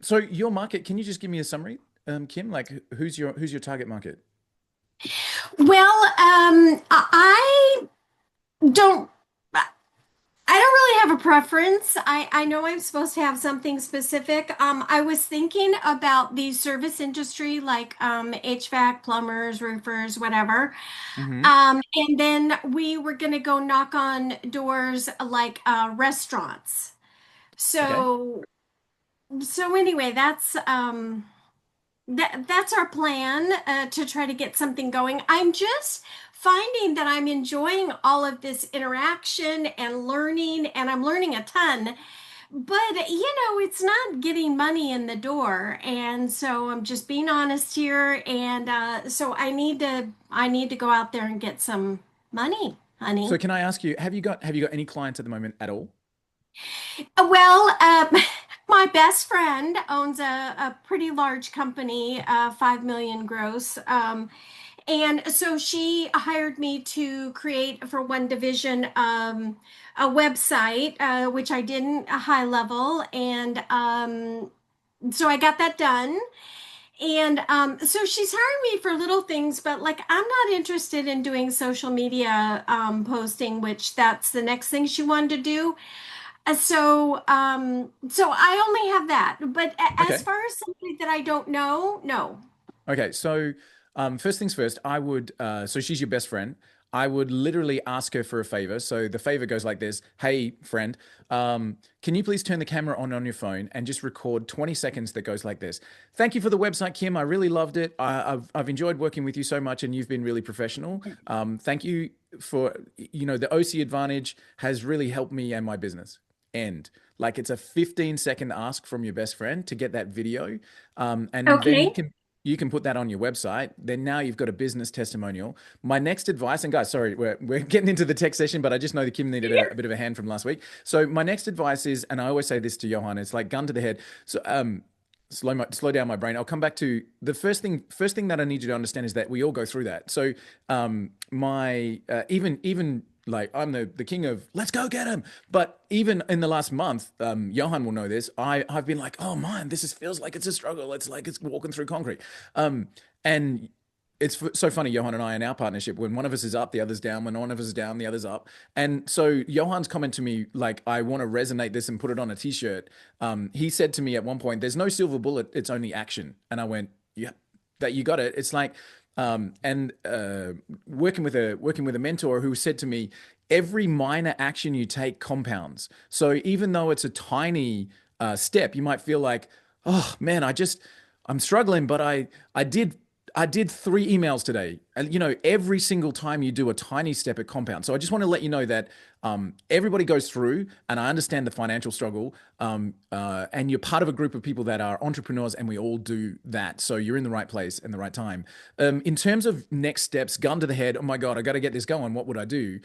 So your market, can you just give me a summary, Kim? Like who's your target market? Well, I don't I don't really have a preference. I know I'm supposed to have something specific. I was thinking about the service industry like HVAC, plumbers, roofers, whatever. Hmm. And then we were gonna go knock on doors like restaurants. Okay. So so anyway, that's our plan to try to get something going. I'm just finding that I'm enjoying all of this interaction and learning, and I'm learning a ton. But it's not getting money in the door, and so I'm just being honest here. And so I need to go out there and get some money, So honey. can I ask you, have you got any clients at the moment at all? Well, my best friend owns a pretty large company, 5 million gross. And so she hired me to create for one division a website, which I did not a high level. And so I got that done. And so she's hiring me for little things, but like I'm not interested in doing social media posting, which that's the next thing she wanted to do. So I only have that. But as Okay. far as something that I don't know, no. Okay. So first things first, so she's your best friend. I would literally ask her for a favor. So the favor goes like this. Hey, friend, can you please turn the camera on your phone and just record 20 seconds that goes like this? Thank you for the website, Kim. I really loved it. I've enjoyed working with you so much and you've been really professional. Thank you for, the OC Advantage has really helped me and my business. End. Like it's a 15-second ask from your best friend to get that video. And then you Okay. can you can put that on your website. Then now you've got a business testimonial. My next advice, and guys, sorry, we're getting into the tech session, but I just know that Kim needed a bit of a hand from last week. So my next advice is, and I always say this to Johan, it's like gun to the head. So slow down my brain. I'll come back to the first thing that I need you to understand is that we all go through that. So my even like I'm the king of let's go get him. But even in the last month, Johan will know this. I've been like, oh man, feels like it's a struggle. It's like it's walking through concrete. And it's so funny, Johan and I in our partnership, when one of us is up, the other's down. When one of us is down, the other's up. And so Johan's comment to me, like, I want to resonate this and put it on a t-shirt. He said to me at one point, there's no silver bullet, it's only action. And I went, yeah, that you got it. It's like, and working with a mentor who said to me, every minor action you take compounds. So even though it's a tiny step, you might feel like, oh man, I'm struggling, but I did 3 emails today. And every single time you do a tiny step, it compounds. So I just want to let you know that everybody goes through, and I understand the financial struggle. And you're part of a group of people that are entrepreneurs, and we all do that. So you're in the right place and the right time. In terms of next steps, gun to the head, oh my God, I got to get this going. What would I do?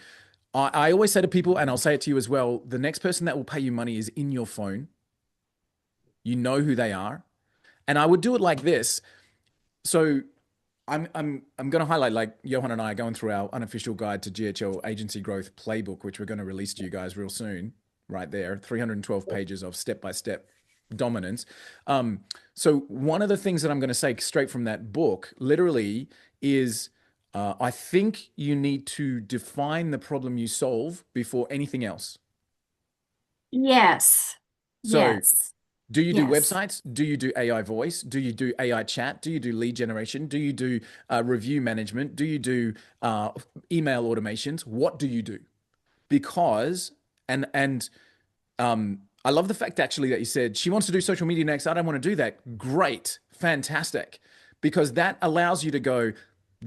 I always say to people, and I'll say it to you as well, the next person that will pay you money is in your phone. You know who they are. And I would do it like this. So I'm going to highlight, like Johan and I are going through our unofficial guide to GHL agency growth playbook, which we're going to release to you guys real soon. Right there, 312 pages of step by step dominance. So one of the things that I'm going to say straight from that book, literally, is I think you need to define the problem you solve before anything else. Yes. So Yes. do you do Yes. websites? Do you do AI voice? Do you do AI chat? Do you do lead generation? Do you do review management? Do you do uh, email automations? What do you do? Because and I love the fact actually that you said she wants to do social media next. I don't want to do that. Great, fantastic, because that allows you to go,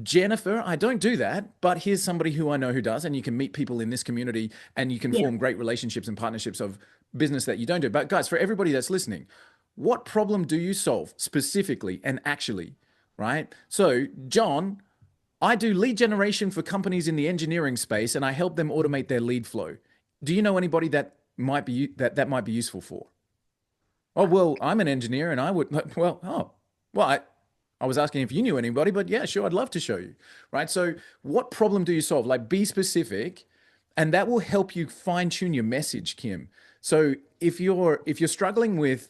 Jennifer, I don't do that, but here's somebody who I know who does, and you can meet people in this community and you can Yeah. form great relationships and partnerships of business that you don't do. But guys, for everybody that's listening, what problem do you solve specifically and actually, right? So, John, I do lead generation for companies in the engineering space and I help them automate their lead flow. Do you know anybody that might be useful for? Oh, well, I'm an engineer and I would, well, I was asking if you knew anybody, but yeah, sure, I'd love to show you. Right. So, what problem do you solve? Like, be specific, and that will help you fine tune your message, Kim. So, if you're struggling with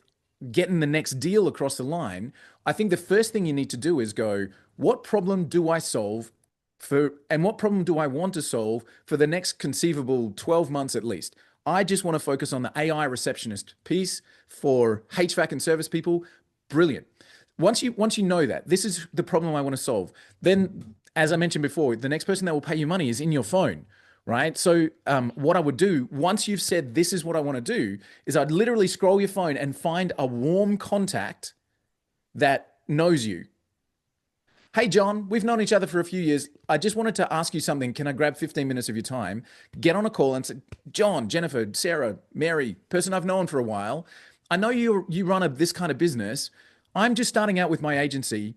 getting the next deal across the line, I think the first thing you need to do is go, what problem do I solve for, and what problem do I want to solve for the next conceivable 12 months at least? I just want to focus on the AI receptionist piece for HVAC and service people. Brilliant. Once you know that this is the problem I want to solve, then as I mentioned before, the next person that will pay you money is in your phone, right? So what I would do once you've said this is what I want to do is I'd literally scroll your phone and find a warm contact that knows you. Hey, John, we've known each other for a few years. I just wanted to ask you something. Can I grab 15 minutes of your time? Get on a call and say, John, Jennifer, Sarah, Mary, person I've known for a while. I know you run this kind of business. I'm just starting out with my agency.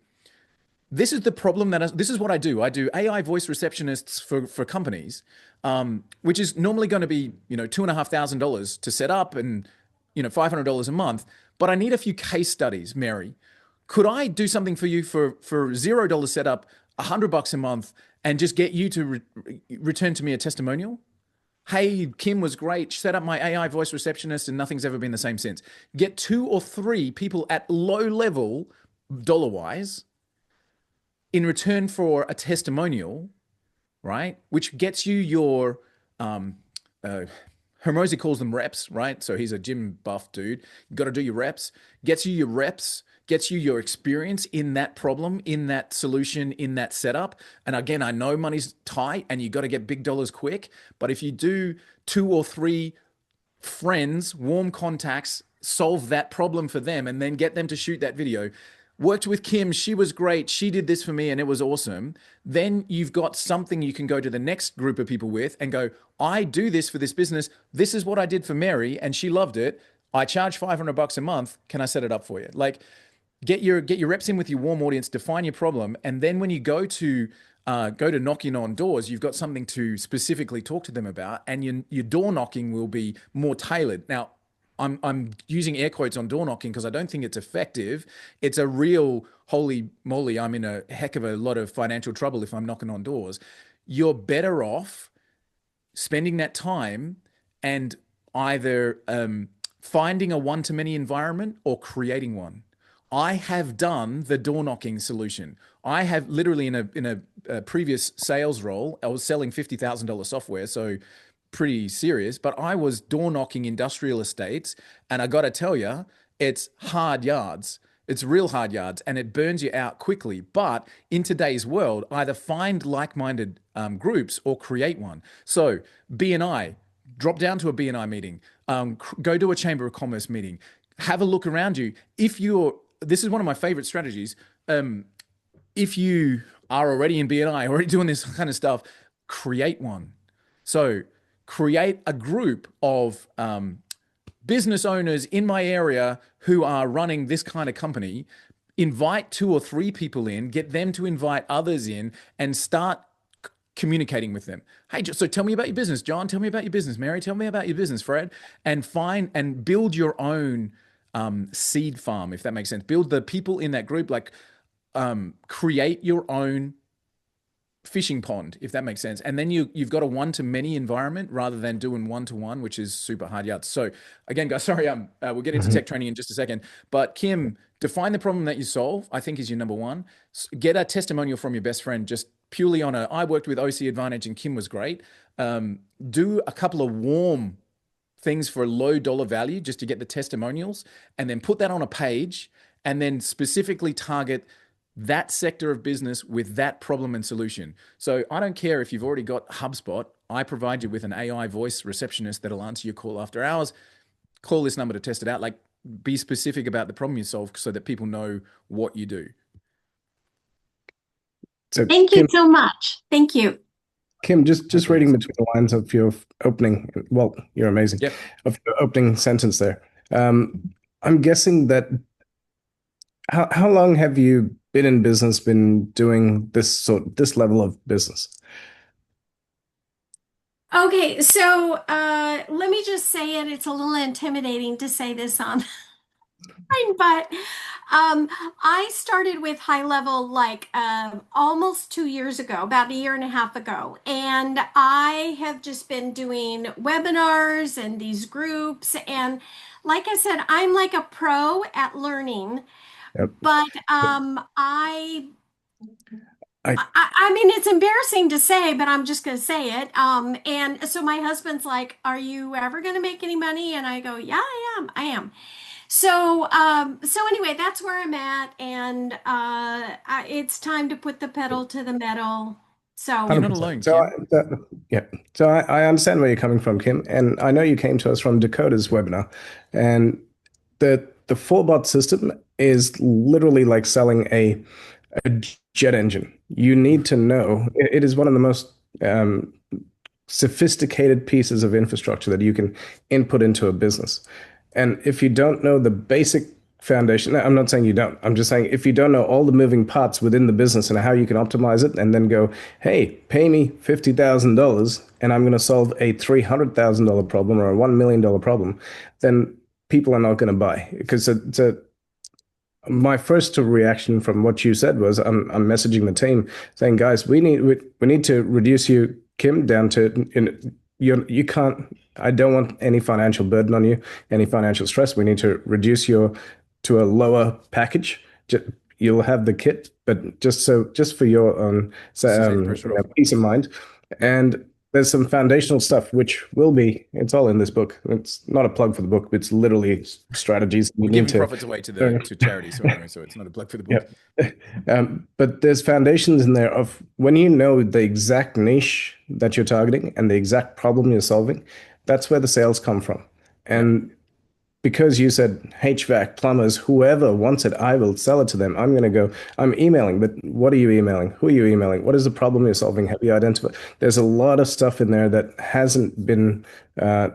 This is the problem this is what I do. I do AI voice receptionists for companies, which is normally going to be, $2,500 to set up and, $500 a month. But I need a few case studies, Mary. Could I do something for you for $0 setup, $100 a month, and just get you to return to me a testimonial? Hey, Kim was great. Set up my AI voice receptionist, and nothing's ever been the same since. Get 2 or 3 people at low level, dollar wise, in return for a testimonial, right? Which gets you your, Hermosi calls them reps, right? So he's a gym buff dude. You got to do your reps. Gets you your reps, gets you your experience in that problem, in that solution, in that setup. And again, I know money's tight and you got to get big dollars quick. But if you do 2 or 3 friends, warm contacts, solve that problem for them, and then get them to shoot that video. Worked with Kim. She was great. She did this for me and it was awesome. Then you've got something you can go to the next group of people with and go, I do this for this business. This is what I did for Mary and she loved it. I charge $500 a month. Can I set it up for you? Like, get your reps in with your warm audience, define your problem. And then when you go to knocking on doors, you've got something to specifically talk to them about, and your door knocking will be more tailored. Now, I'm using air quotes on door knocking because I don't think it's effective. It's a real holy moly. I'm in a heck of a lot of financial trouble if I'm knocking on doors. You're better off spending that time and either finding a one-to-many environment or creating one. I have done the door knocking solution. I have literally in a previous sales role, I was selling $50,000 software, so pretty serious, but I was door knocking industrial estates, and I got to tell you, it's hard yards. It's real hard yards, and it burns you out quickly. But in today's world, either find like-minded groups or create one. So BNI, drop down to a BNI meeting, go to a Chamber of Commerce meeting, have a look around you. This is one of my favorite strategies. If you are already in BNI, already doing this kind of stuff, create one. So create a group of business owners in my area who are running this kind of company, invite 2 or 3 people in, get them to invite others in, and start communicating with them. Hey, so tell me about your business, John. Tell me about your business, Mary. Tell me about your business, Fred. And find and build your own seed farm, if that makes sense. Build the people in that group, like create your own fishing pond, if that makes sense. And then you've got a one-to-many environment rather than doing one-to-one, which is super hard yards. So again, guys, sorry, we'll get into tech training in just a second. But Kim, define the problem that you solve, I think is your number one. Get a testimonial from your best friend, just purely on I worked with OC Advantage and Kim was great. Do a couple of warm things for low dollar value just to get the testimonials, and then put that on a page, and then specifically target that sector of business with that problem and solution. So I don't care if you've already got HubSpot. I provide you with an AI voice receptionist that'll answer your call after hours. Call this number to test it out. Like, be specific about the problem you solve so that people know what you do. So thank you so much. Thank you. Kim, just reading between the lines of your opening, well, you're amazing, yep. Of your opening sentence there. I'm guessing that, how long have you been in business, been doing this level of business? Okay, so let me just say it's a little intimidating to say this on but Um, I started with high level like almost 2 years ago, about a year and a half ago. And I have just been doing webinars and these groups. And like I said, I'm like a pro at learning, Yep. but I I mean, it's embarrassing to say, but I'm just going to say it. And so my husband's like, "Are you ever going to make any money?" And I go, "Yeah, I am. I am." So anyway, that's where I'm at, and it's time to put the pedal to the metal. You're So, not 100%. alone, Kim. Yeah. So I understand where you're coming from, Kim, and I know you came to us from Dakota's webinar, and the four bot system is literally like selling a jet engine. You need to know it is one of the most um, sophisticated pieces of infrastructure that you can input into a business. And if you don't know the basic foundation, I'm not saying you don't. I'm just saying if you don't know all the moving parts within the business and how you can optimize it, and then go, hey, pay me $50,000 and I'm going to solve a $300,000 problem or a $1 million problem, then people are not going to buy because my first reaction from what you said was I'm messaging the team saying, guys, we need to reduce you, Kim, down to you can't. I don't want any financial burden on you, any financial stress. We need to reduce your to a lower package. You'll have the kit, but just for your own Just to take the pressure off. peace of mind. And there's some foundational stuff which will be. It's all in this book. It's not a plug for the book. It's literally strategies you We're need giving to. profits away to the to charity, so anyway, so it's not a plug for the book. Yep. But there's foundations in there of when you know the exact niche that you're targeting and the exact problem you're solving, that's where the sales come from. Yep. And because you said HVAC, plumbers, whoever wants it, I will sell it to them. I'm emailing, but what are you emailing? Who are you emailing? What is the problem you're solving? Have you identified? There's a lot of stuff in there that hasn't been, uh,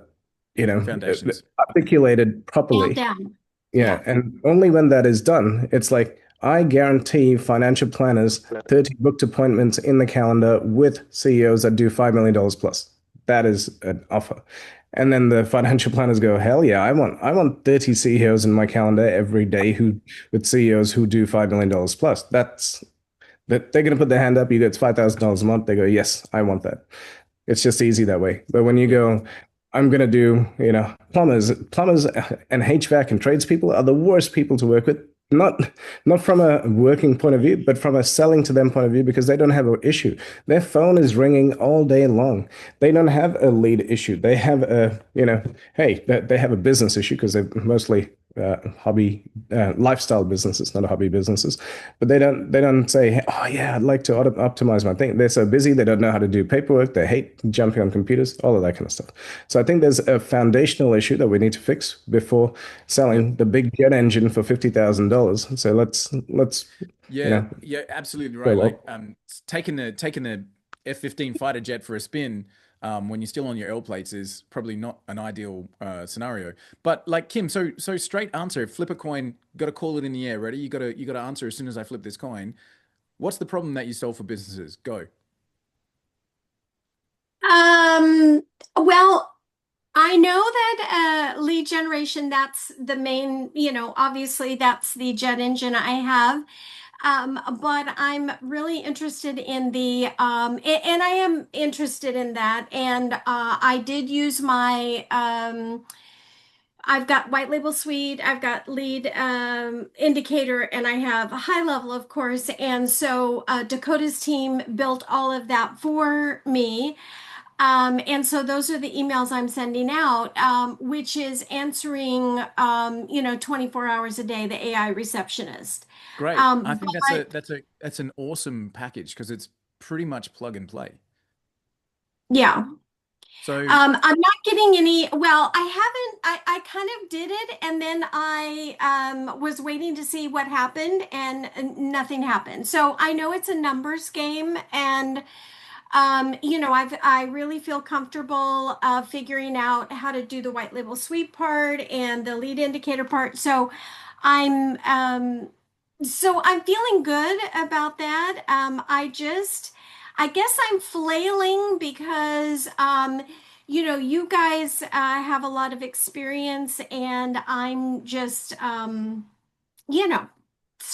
Foundations. articulated nailed properly. down. Yeah, Yeah. and only when that is done, it's like I guarantee financial planners 30 booked appointments in the calendar with CEOs that do $5 million plus. That is an offer. And then the financial planners go, hell yeah, I want 30 CEOs in my calendar every day who with CEOs who do $5 million plus. That's that they're gonna put their hand up, you get $5,000 a month, they go, yes, I want that. It's just easy that way. But when you Yeah. go, I'm gonna do, plumbers and HVAC and tradespeople are the worst people to work with. Not from a working point of view, but from a selling to them point of view, because they don't have an issue. Their phone is ringing all day long. They don't have a lead issue. They have hey, they have a business issue because they're mostly hobby lifestyle businesses, not hobby businesses. But they don't say, oh yeah, I'd like to optimize my thing. They're so busy, they don't know how to do paperwork. They hate jumping on computers, all of that kind of stuff. So I think there's a foundational issue that we need to fix before selling the big jet engine for $50,000. So let's Yeah, yeah, absolutely go right. Like, well. taking the F-15 fighter jet for a spin, when you're still on your L plates is probably not an ideal scenario. But like Kim, so straight answer: flip a coin. Got to call it in the air. Ready? You got to answer as soon as I flip this coin. What's the problem that you solve for businesses? Go. Um, well, I know that lead generation, that's the main, obviously that's the jet engine I have. But I'm really interested in and I am interested in that. And I did use I've got white label suite, I've got lead indicator, and I have a high level, of course. And so Dakota's team built all of that for me. And so those are the emails I'm sending out, which is answering, 24 hours a day, the AI receptionist. Great. I think But that's an awesome package because it's pretty much plug and play. yeah, So I'm not getting any, well, I haven't, I kind of did it and then I was waiting to see what happened and nothing happened. So I know it's a numbers game and I really feel comfortable figuring out how to do the white label suite part and the lead indicator part. I'm I'm feeling good about that. I guess I'm flailing because you guys have a lot of experience and I'm just you know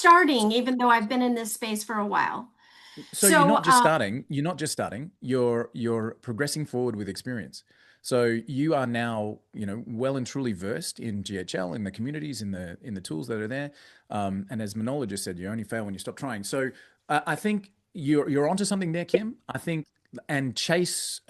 starting, even though I've been in this space for a while. So you're So, not just starting, you're progressing forward with experience. So you are now, well and truly versed in GHL, in the communities, in the tools that are there. And as Manola just said, you only fail when you stop trying. So I think you're onto something there, Kim. I think, and Chase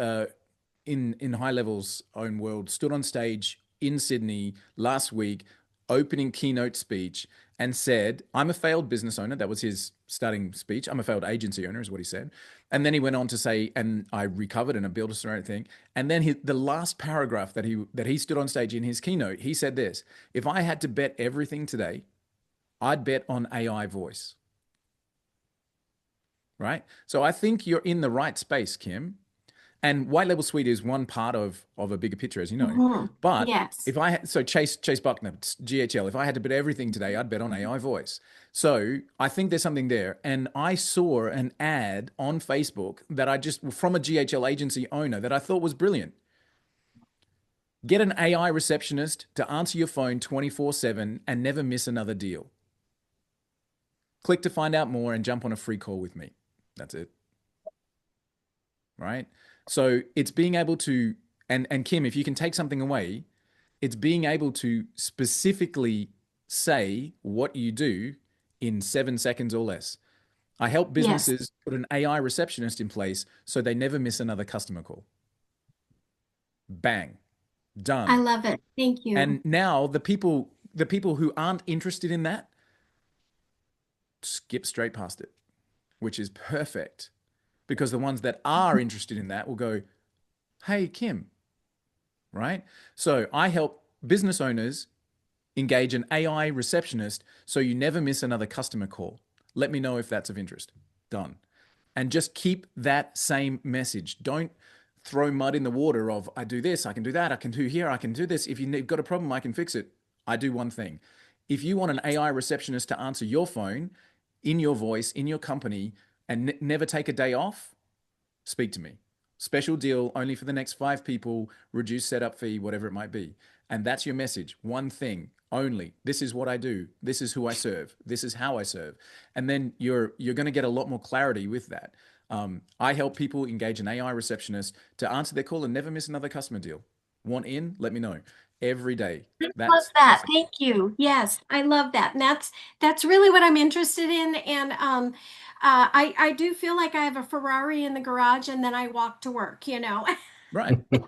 in High Level's own world stood on stage in Sydney last week, opening keynote speech, and said, "I'm a failed business owner." That was his starting speech. "I'm a failed agency owner," is what he said. And then he went on to say, "And I recovered and I built a certain thing." And then the last paragraph that he stood on stage in his keynote, he said this: "If I had to bet everything today, I'd bet on AI voice." Right? So I think you're in the right space, Kim. And white label suite is one part of a bigger picture, as you know. mhm, But yes, if I had, so Chase Buckner, GHL, if I had to bet everything today, I'd bet on AI voice. So I think there's something there. And I saw an ad on Facebook that I just, from a GHL agency owner, that I thought was brilliant. Get an AI receptionist to answer your phone 24/7 and never miss another deal. Click to find out more and jump on a free call with me. That's it. Right? So it's being able to, and Kim, if you can take something away, it's being able to specifically say what you do in 7 seconds or less. I help yes, businesses put an AI receptionist in place so they never miss another customer call. Bang, I done. love it. Thank you. And now the people who aren't interested in that skip straight past it, which is perfect because the ones that are interested in that will go, "Hey, Kim," right? So I help business owners engage an AI receptionist so you never miss another customer call. Let me know if that's of interest. Done. And just keep that same message. Don't throw mud in the water of, "I do this, I can do that, I can do here, I can do this. If you've got a problem, I can fix it." I do one thing. If you want an AI receptionist to answer your phone in your voice, in your company, and never take a day off, speak to me. Special deal only for the next 5 people, reduced setup fee, whatever it might be. And that's your message. One thing only. This is what I do. This is who I serve. This is how I serve. And then you're going to get a lot more clarity with that. I help people engage an AI receptionist to answer their call and never miss another customer deal. Want in? Let me know. Every day. Love That's that. it. Thank you. Yes, I love that. And that's really what I'm interested in. And I do feel like I have a Ferrari in the garage and then I walk to work, you know. Right. Yeah.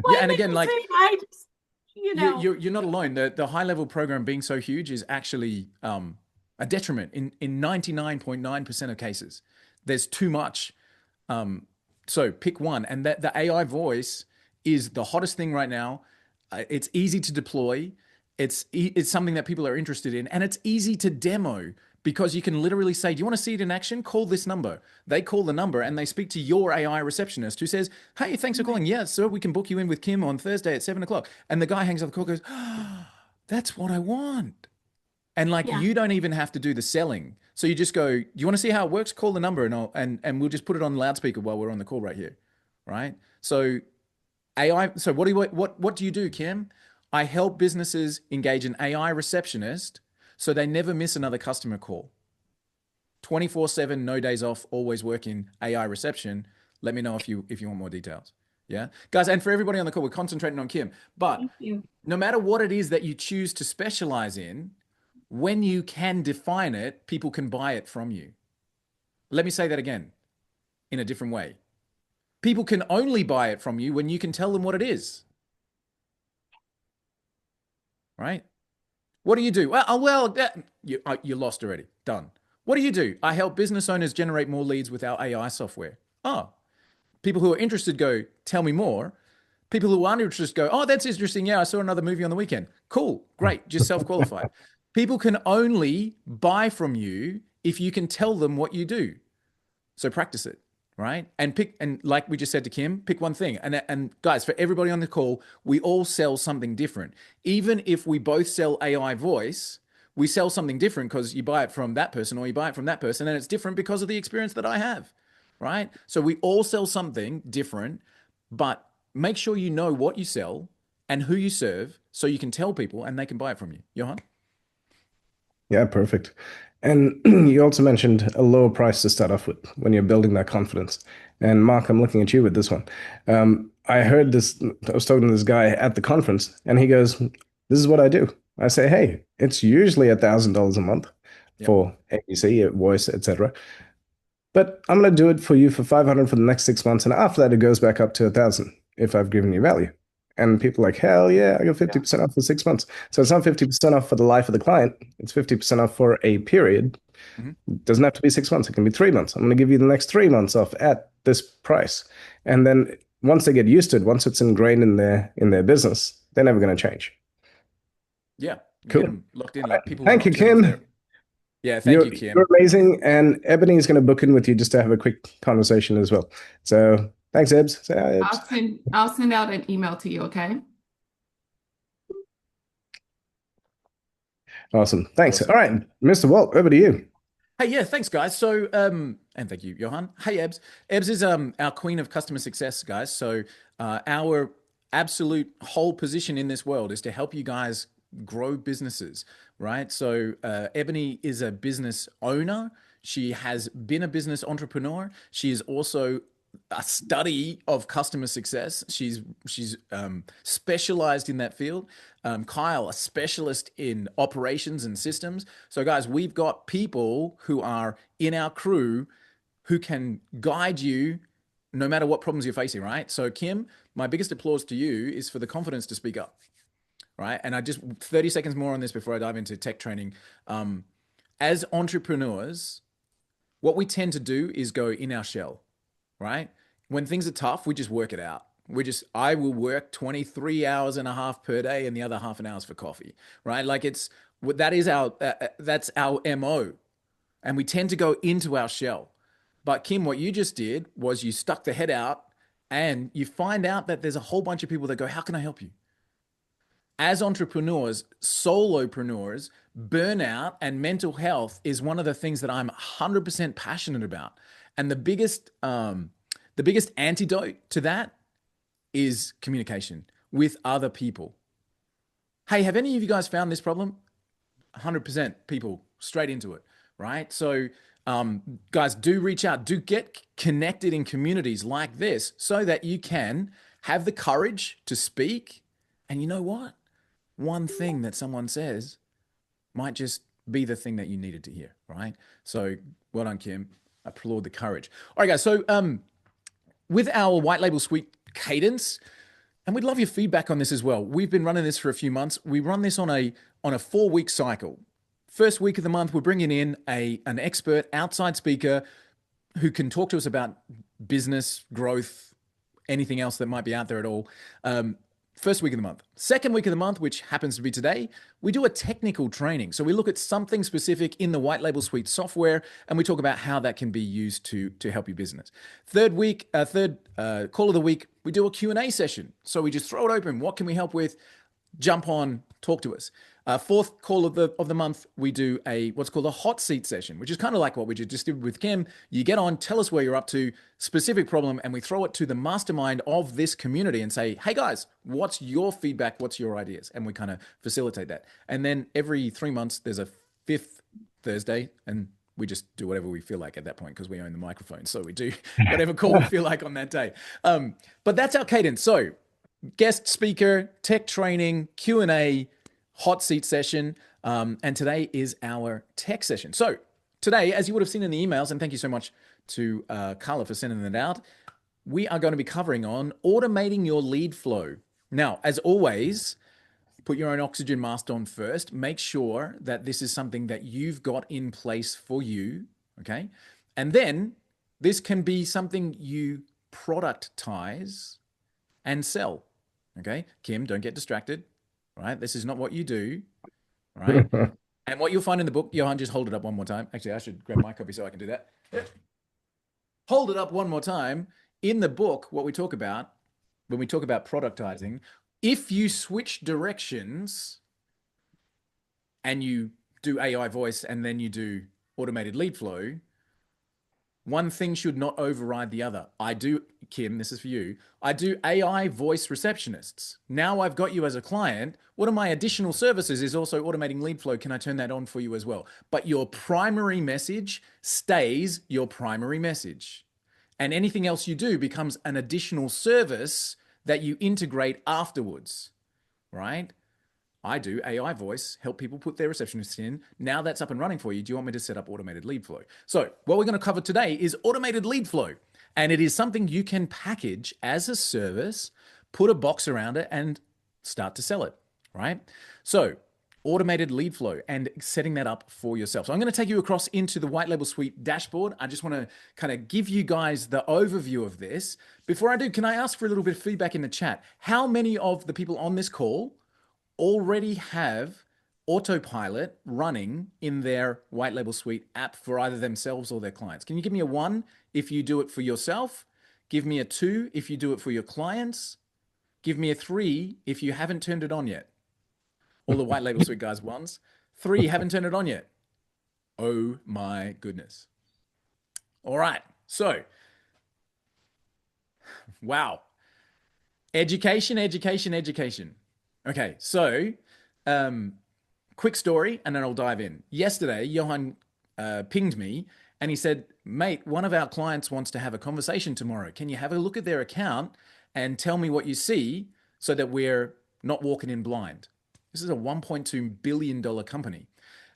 White And again, label like, suit, I just, you know. you're not alone. The high level program being so huge is actually a detriment in 99.9% of cases. There's too much. So pick one, and that the AI voice is the hottest thing right now. It's easy to deploy. It's something that people are interested in, and it's easy to demo because you can literally say, "Do you want to see it in action? Call this number." They call the number and they speak to your AI receptionist who says, "Hey, thanks for calling. Yeah, sir, we can book you in with Kim on Thursday at 7 o'clock." And the guy hangs up the call, goes, "Oh, that's what I want." And like Yeah. you don't even have to do the selling. So you just go, "Do you want to see how it works? Call the number and we'll just put it on loudspeaker while we're on the call right here." Right? So AI, so what do you do, Kim? I help businesses engage an AI receptionist so they never miss another customer call. 24/7, no days off, always working AI reception. Let me know if you want more details. Yeah. Guys, and for everybody on the call, we're concentrating on Kim. But Thank you. no matter what it is that you choose to specialize in, when you can define it, people can buy it from you. Let me say that again in a different way. People can only buy it from you when you can tell them what it is. Right? What do you do? You lost already. Done. What do you do? I help business owners generate more leads with our AI software. Oh, people who are interested go, "Tell me more." People who aren't interested go, "Oh, that's interesting. Yeah, I saw another movie on the weekend. Cool. Great. Just self qualified." People can only buy from you if you can tell them what you do. So practice it, right? And like we just said to Kim, pick one thing. And guys, for everybody on the call, we all sell something different. Even if we both sell AI voice, we sell something different because you buy it from that person or you buy it from that person, and it's different because of the experience that I have, right? So we all sell something different, but make sure you know what you sell and who you serve so you can tell people and they can buy it from you. Johan? Yeah, perfect. And you also mentioned a lower price to start off with when you're building that confidence. And Mark, I'm looking at you with this one. I heard this, I was talking to this guy at the conference, and he goes, "This is what I do." I say, "Hey, it's usually $1,000 a month Yep. for ABC, voice, etc. But I'm going to do it for you for 500 for the next 6 months. And after that, it goes back up to 1,000 if I've given you value." And people are like, "Hell yeah, I got 50% off for 6 months." So it's not 50% off for the life of the client. It's 50% off for a period. Hmm. It doesn't have to be 6 months. It can be 3 months. I'm going to give you the next 3 months off at this price. And then once they get used to it, once it's ingrained in their business, they're never going to change. Yeah. You get Cool. them locked in, like people Thank not you, turn off their. Kim. Yeah. Thank you, You're Kim. amazing. And Ebony is going to book in with you just to have a quick conversation as well. So thanks, Ebs. Say hi, Ebs. I'll send out an email to you, okay? Awesome. Thanks. Awesome. All right, Mr. Walt, over to you. Hey, yeah, thanks, guys. So, and thank you, Johan. Hey, Ebs. Ebs is our queen of customer success, guys. So, our absolute whole position in this world is to help you guys grow businesses, right? So, Ebony is a business owner. She has been a business entrepreneur. She is also a study of customer success. She's specialized in that field. Kyle, a specialist in operations and systems. So, guys, we've got people who are in our crew who can guide you no matter what problems you're facing, right? So, Kim, my biggest applause to you is for the confidence to speak up, right? And I just 30 seconds more on this before I dive into tech training. As entrepreneurs, what we tend to do is go in our shell, right? When things are tough, we just work it out. I will work 23 hours and a half per day and the other half an hour's for coffee, right? Like that's our MO. And we tend to go into our shell. But Kim, what you just did was you stuck the head out and you find out that there's a whole bunch of people that go, how can I help you? As entrepreneurs, solopreneurs, burnout and mental health is one of the things that I'm 100% passionate about. And the biggest antidote to that is communication with other people. Hey, have any of you guys found this problem? 100% people straight into it, right? So, guys, do reach out, do get connected in communities like this so that you can have the courage to speak. And you know what? One thing that someone says might just be the thing that you needed to hear, right? So, well done, Kim. I applaud the courage. All right, guys. So, with our white label suite cadence, and we'd love your feedback on this as well. We've been running this for a few months. We run this on a 4-week cycle. First week of the month, we're bringing in an expert outside speaker who can talk to us about business growth, anything else that might be out there at all. First week of the month. Second week of the month, which happens to be today, we do a technical training. So we look at something specific in the white label suite software, and we talk about how that can be used to help your business. Third call of the week, we do a Q&A session. So we just throw it open. What can we help with? Jump on, talk to us. Fourth call of the month, we do what's called a hot seat session, which is kind of like what we just did with Kim. You get on, tell us where you're up to, specific problem, and we throw it to the mastermind of this community and say, hey guys, what's your feedback? What's your ideas? And we kind of facilitate that. And then every 3 months, there's a fifth Thursday, and we just do whatever we feel like at that point because we own the microphone. So we do whatever call we feel like on that day. But that's our cadence. So guest speaker, tech training, Q&A, hot seat session, and today is our tech session. So today, as you would have seen in the emails, and thank you so much to Carla for sending that out, we are going to be covering on automating your lead flow. Now, as always, put your own oxygen mask on first. Make sure that this is something that you've got in place for you, okay? And then this can be something you productize and sell, okay? Kim, don't get distracted. Right? This is not what you do, right? And what you'll find in the book, Johan, just hold it up one more time. Actually, I should grab my copy so I can do that. Hold it up one more time. In the book, what we talk about, when we talk about productizing, if you switch directions and you do AI voice and then you do automated lead flow, one thing should not override the other. I do, Kim, this is for you. I do AI voice receptionists. Now I've got you as a client. One of my additional services is also automating lead flow. Can I turn that on for you as well? But your primary message stays your primary message. And anything else you do becomes an additional service that you integrate afterwards, right? I do AI voice, help people put their receptionists in. Now that's up and running for you. Do you want me to set up automated lead flow? So what we're going to cover today is automated lead flow. And it is something you can package as a service, put a box around it and start to sell it, right? So automated lead flow and setting that up for yourself. So I'm going to take you across into the White Label Suite dashboard. I just want to kind of give you guys the overview of this. Before I do, can I ask for a little bit of feedback in the chat? How many of the people on this call already have autopilot running in their White Label Suite app for either themselves or their clients? Can you give me a 1 if you do it for yourself? Give me a 2 if you do it for your clients. Give me a 3 if you haven't turned it on yet. All the White Label Suite guys, 1s. 3, haven't turned it on yet. Oh my goodness. All right, so, wow. Education, education, education. Okay, so quick story and then I'll dive in. Yesterday, Johan pinged me and he said, mate, one of our clients wants to have a conversation tomorrow. Can you have a look at their account and tell me what you see so that we're not walking in blind? This is a $1.2 billion company.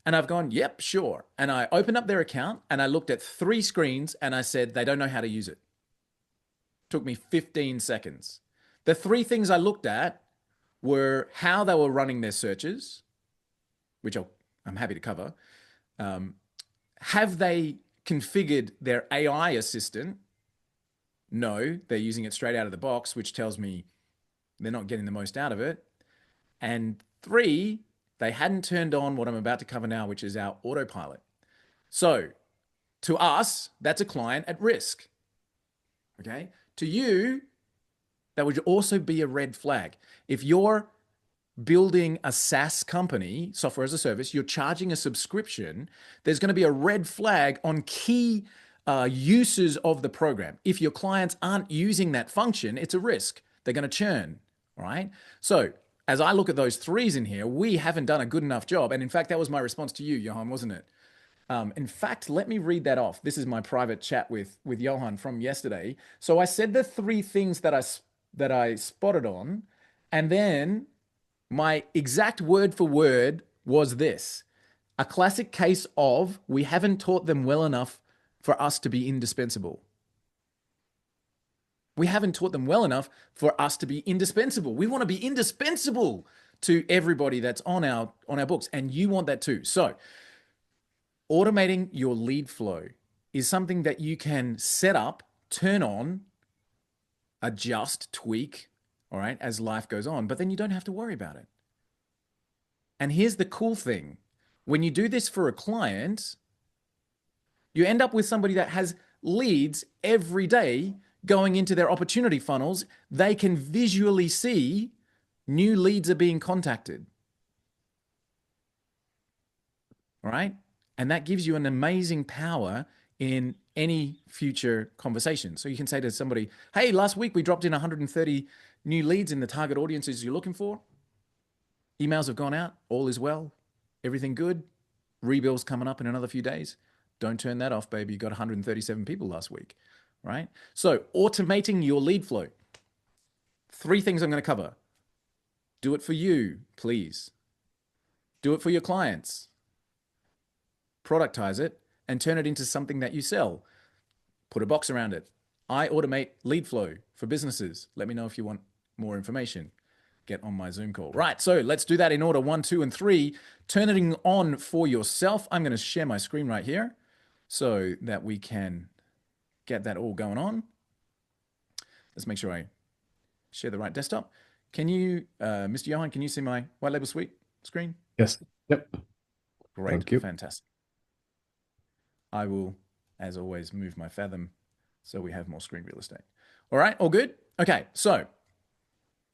And I've gone, yep, sure. And I opened up their account and I looked at 3 screens and I said, they don't know how to use it. Took me 15 seconds. The 3 things I looked at were how they were running their searches, which I'm happy to cover. Have they configured their AI assistant? No, they're using it straight out of the box, which tells me they're not getting the most out of it. And 3, they hadn't turned on what I'm about to cover now, which is our autopilot. So to us, that's a client at risk. Okay. To you, that would also be a red flag. If you're building a SaaS company, software as a service, you're charging a subscription, there's going to be a red flag on key uses of the program. If your clients aren't using that function, it's a risk. They're going to churn, all right? So as I look at those 3s in here, we haven't done a good enough job. And in fact, that was my response to you, Johan, wasn't it? In fact, let me read that off. This is my private chat with Johan from yesterday. So I said the 3 things that I spotted on, and then my exact word for word was this: a classic case of we haven't taught them well enough for us to be indispensable. We haven't taught them well enough for us to be indispensable. We want to be indispensable to everybody that's on our books, and you want that too. So automating your lead flow is something that you can set up, turn on, adjust, tweak, all right, as life goes on, but then you don't have to worry about it. And here's the cool thing. When you do this for a client, you end up with somebody that has leads every day going into their opportunity funnels. They can visually see new leads are being contacted. All right? And that gives you an amazing power in any future conversation. So you can say to somebody, hey, last week we dropped in 130 new leads in the target audiences you're looking for. Emails have gone out. All is well. Everything good. Rebill's coming up in another few days. Don't turn that off, baby. You got 137 people last week, right? So automating your lead flow. 3 things I'm going to cover. Do it for you, please. Do it for your clients. Productize it and turn it into something that you sell. Put a box around it. I automate lead flow for businesses. Let me know if you want more information. Get on my Zoom call. Right, so let's do that in order 1, 2, and 3. Turning on for yourself. I'm going to share my screen right here so that we can get that all going on. Let's make sure I share the right desktop. Can you, Mr. Johan, can you see my White Label Suite screen? Yes. Yep. Great. Thank you. Fantastic. I will, as always, move my Fathom so we have more screen real estate. All right, all good? Okay, so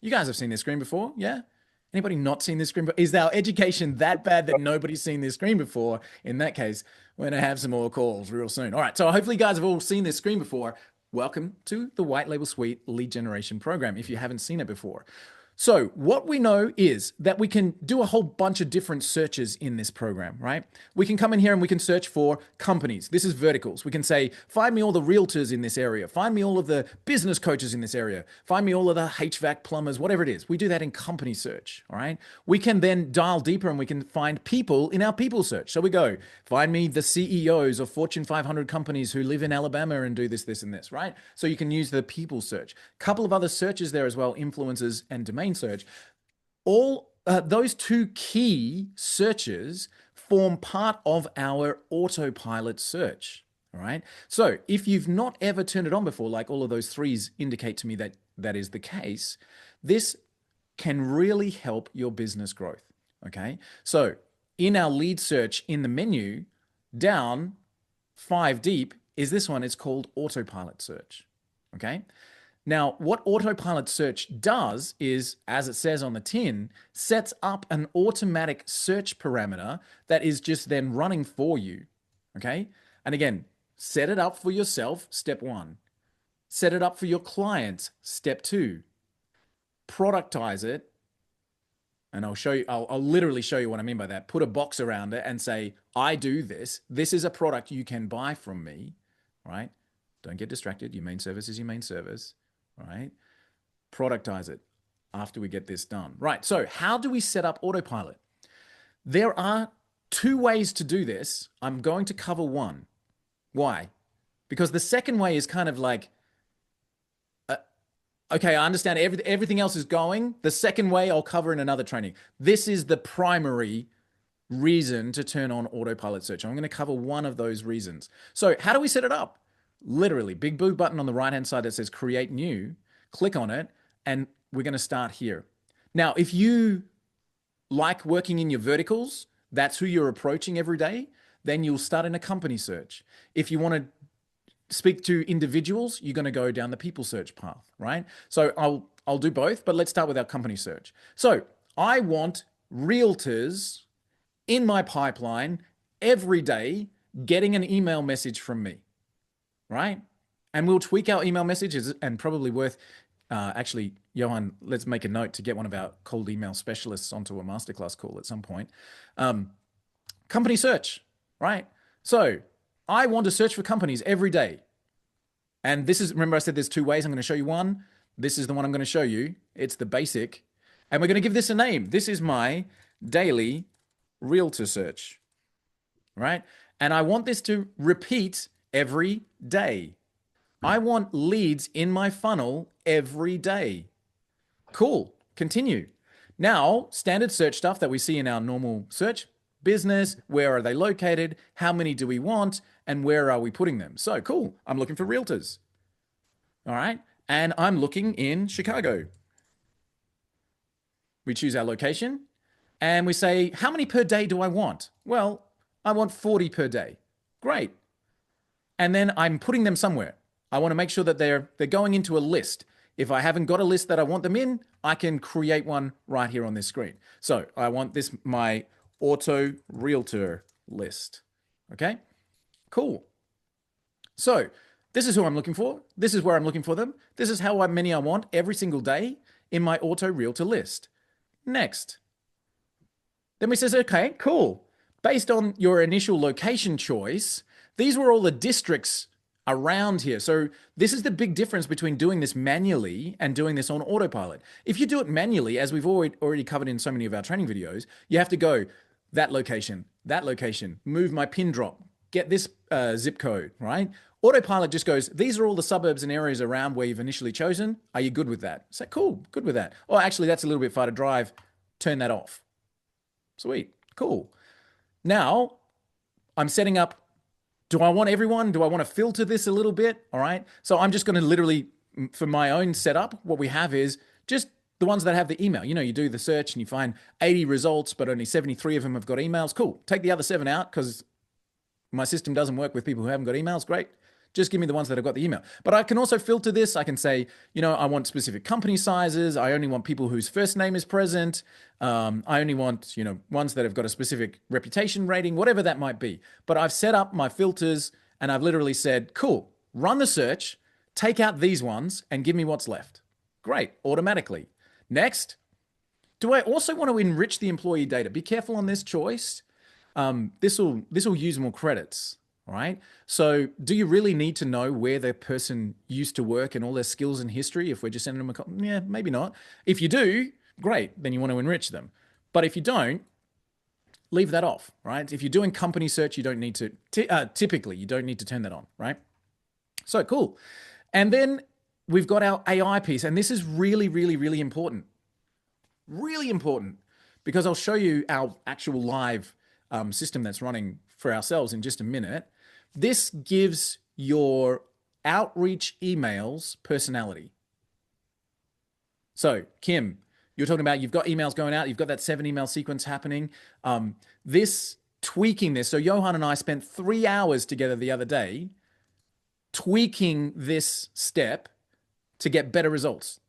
you guys have seen this screen before, yeah? Anybody not seen this screen? Is our education that bad that nobody's seen this screen before? In that case, we're going to have some more calls real soon. All right. So hopefully you guys have all seen this screen before. Welcome to the White Label Suite lead generation program if you haven't seen it before. So what we know is that we can do a whole bunch of different searches in this program, right? We can come in here and we can search for companies. This is verticals. We can say, find me all the realtors in this area. Find me all of the business coaches in this area. Find me all of the HVAC plumbers, whatever it is. We do that in company search, all right? We can then dial deeper and we can find people in our people search. So we go, find me the CEOs of Fortune 500 companies who live in Alabama and do this, this, and this, right? So you can use the people search. Couple of other searches there as well, influencers and domain search. All those two key searches form part of our autopilot search. All right. So if you've not ever turned it on before, like all of those threes indicate to me that that is the case, this can really help your business growth. Okay. So in our lead search in the menu, down 5 deep is this one. It's called autopilot search. Okay. Now, what autopilot search does is, as it says on the tin, sets up an automatic search parameter that is just then running for you, okay? And again, set it up for yourself, step 1. Set it up for your clients, step 2. Productize it, and I'll show you, I'll literally show you what I mean by that. Put a box around it and say, I do this. This is a product you can buy from me, right? Don't get distracted. Your main service is your main service. All right. Productize it after we get this done. Right. So how do we set up autopilot? There are 2 ways to do this. I'm going to cover one. Why? Because the second way is kind of like, okay, I understand everything else is going. The second way I'll cover in another training. This is the primary reason to turn on autopilot search. I'm going to cover one of those reasons. So how do we set it up? Literally, big blue button on the right-hand side that says create new, click on it, and we're going to start here. Now, if you like working in your verticals, that's who you're approaching every day, then you'll start in a company search. If you want to speak to individuals, you're going to go down the people search path, right? So I'll do both, but let's start with our company search. So I want realtors in my pipeline every day getting an email message from me. Right? And we'll tweak our email messages, and probably worth, actually, Johan, let's make a note to get one of our cold email specialists onto a masterclass call at some point. Company search, right? So I want to search for companies every day. And this is, remember I said there's 2 ways. I'm going to show you one. This is the one I'm going to show you. It's the basic. And we're going to give this a name. This is my daily realtor search, right? And I want this to repeat every day. I want leads in my funnel every day. Cool. Continue. Now, standard search stuff that we see in our normal search, business, where are they located? How many do we want? And where are we putting them? So cool. I'm looking for realtors. All right. And I'm looking in Chicago. We choose our location and we say, how many per day do I want? Well, I want 40 per day. Great. And then I'm putting them somewhere. I want to make sure that they're going into a list. If I haven't got a list that I want them in, I can create one right here on this screen. So I want this, my auto realtor list. Okay, cool. So this is who I'm looking for. This is where I'm looking for them. This is how many I want every single day in my auto realtor list. Next. Then we says, okay, cool. Based on your initial location choice, these were all the districts around here. So this is the big difference between doing this manually and doing this on autopilot. If you do it manually, as we've already covered in so many of our training videos, you have to go that location, move my pin drop, get this zip code, right? Autopilot just goes, these are all the suburbs and areas around where you've initially chosen. Are you good with that? Say, cool, good with that. Oh, actually, that's a little bit far to drive. Turn that off. Sweet, cool. Now I'm setting up. Do I want everyone? Do I want to filter this a little bit? All right. So I'm just going to literally, for my own setup, what we have is just the ones that have the email. You know, you do the search and you find 80 results, but only 73 of them have got emails. Cool. Take the other 7 out because my system doesn't work with people who haven't got emails. Great. Just give me the ones that have got the email. But I can also filter this. I can say, I want specific company sizes. I only want people whose first name is present. I only want, ones that have got a specific reputation rating, whatever that might be. But I've set up my filters and I've literally said, cool, run the search, take out these ones and give me what's left. Great, automatically. Next, do I also want to enrich the employee data? Be careful on this choice. This will use more credits. All right. So do you really need to know where the person used to work and all their skills and history? If we're just sending them a copy? Yeah, maybe not. If you do, great. Then you want to enrich them. But if you don't, leave that off, right? If you're doing company search, you don't need to, typically, you don't need to turn that on, right? So cool. And then we've got our AI piece. And this is really, really, really important. Really important because I'll show you our actual live system that's running for ourselves in just a minute. This gives your outreach emails personality. So Kim, you're talking about you've got emails going out, you've got that 7 email sequence happening. Tweaking this. So Johan and I spent 3 hours together the other day tweaking this step to get better results.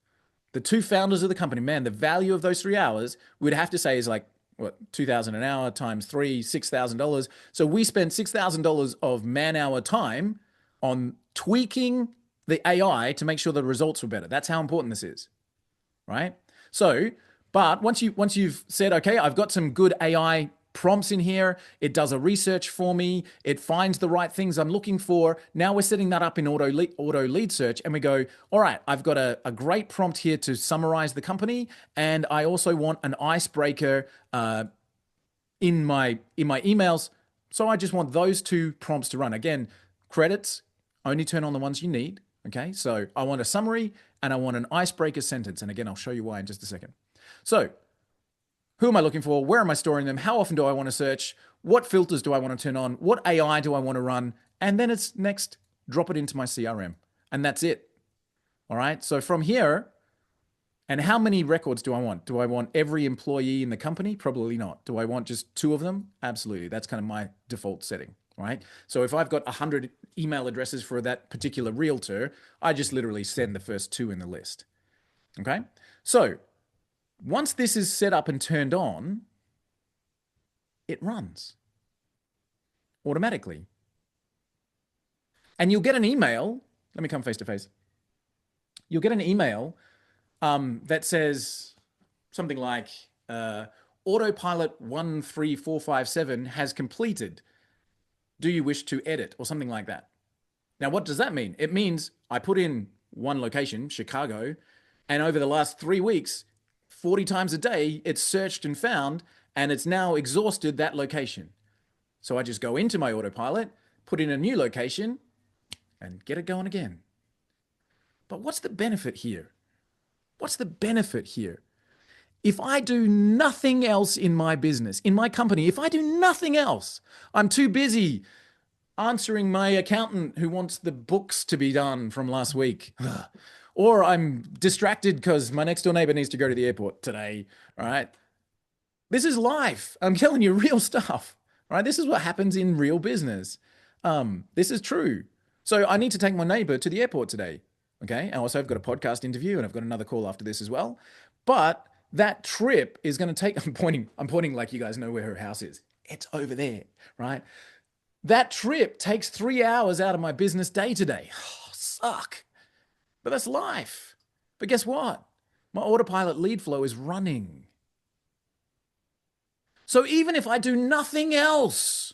The 2 founders of the company, man, the value of those 3 hours, we'd have to say is like, what, $2,000 an hour times 3, $6,000. So we spent $6,000 of man-hour time on tweaking the AI to make sure the results were better. That's how important this is, right? So, but once you've said, okay, I've got some good AI prompts in here, it does a research for me, it finds the right things I'm looking for. Now we're setting that up in auto lead search and we go, all right, I've got a great prompt here to summarize the company. And I also want an icebreaker in my emails. So I just want those 2 prompts to run. Again, credits, only turn on the ones you need. Okay, so I want a summary and I want an icebreaker sentence. And again, I'll show you why in just a second. So who am I looking for? Where am I storing them? How often do I want to search? What filters do I want to turn on? What AI do I want to run? And then it's next, drop it into my CRM. And that's it. All right. So from here, and how many records do I want? Do I want every employee in the company? Probably not. Do I want just 2 of them? Absolutely. That's kind of my default setting, right? So if I've got 100 email addresses for that particular realtor, I just literally send the first 2 in the list. Okay. So once this is set up and turned on, it runs automatically. And you'll get an email. Let me come face to face. You'll get an email that says something like autopilot 13457 has completed. Do you wish to edit or something like that? Now, what does that mean? It means I put in one location, Chicago, and over the last 3 weeks, 40 times a day, it's searched and found, and it's now exhausted that location. So I just go into my autopilot, put in a new location, and get it going again. But what's the benefit here? What's the benefit here? If I do nothing else in my business, in my company, if I do nothing else, I'm too busy answering my accountant who wants the books to be done from last week. Or I'm distracted because my next door neighbor needs to go to the airport today, right? This is life. I'm telling you real stuff, right? This is what happens in real business. This is true. So I need to take my neighbor to the airport today, okay? And also I've got a podcast interview and I've got another call after this as well. But that trip is going to take, I'm pointing like you guys know where her house is. It's over there, right? That trip takes 3 hours out of my business day today. Oh, suck. But that's life. But guess what? My autopilot lead flow is running. So even if I do nothing else,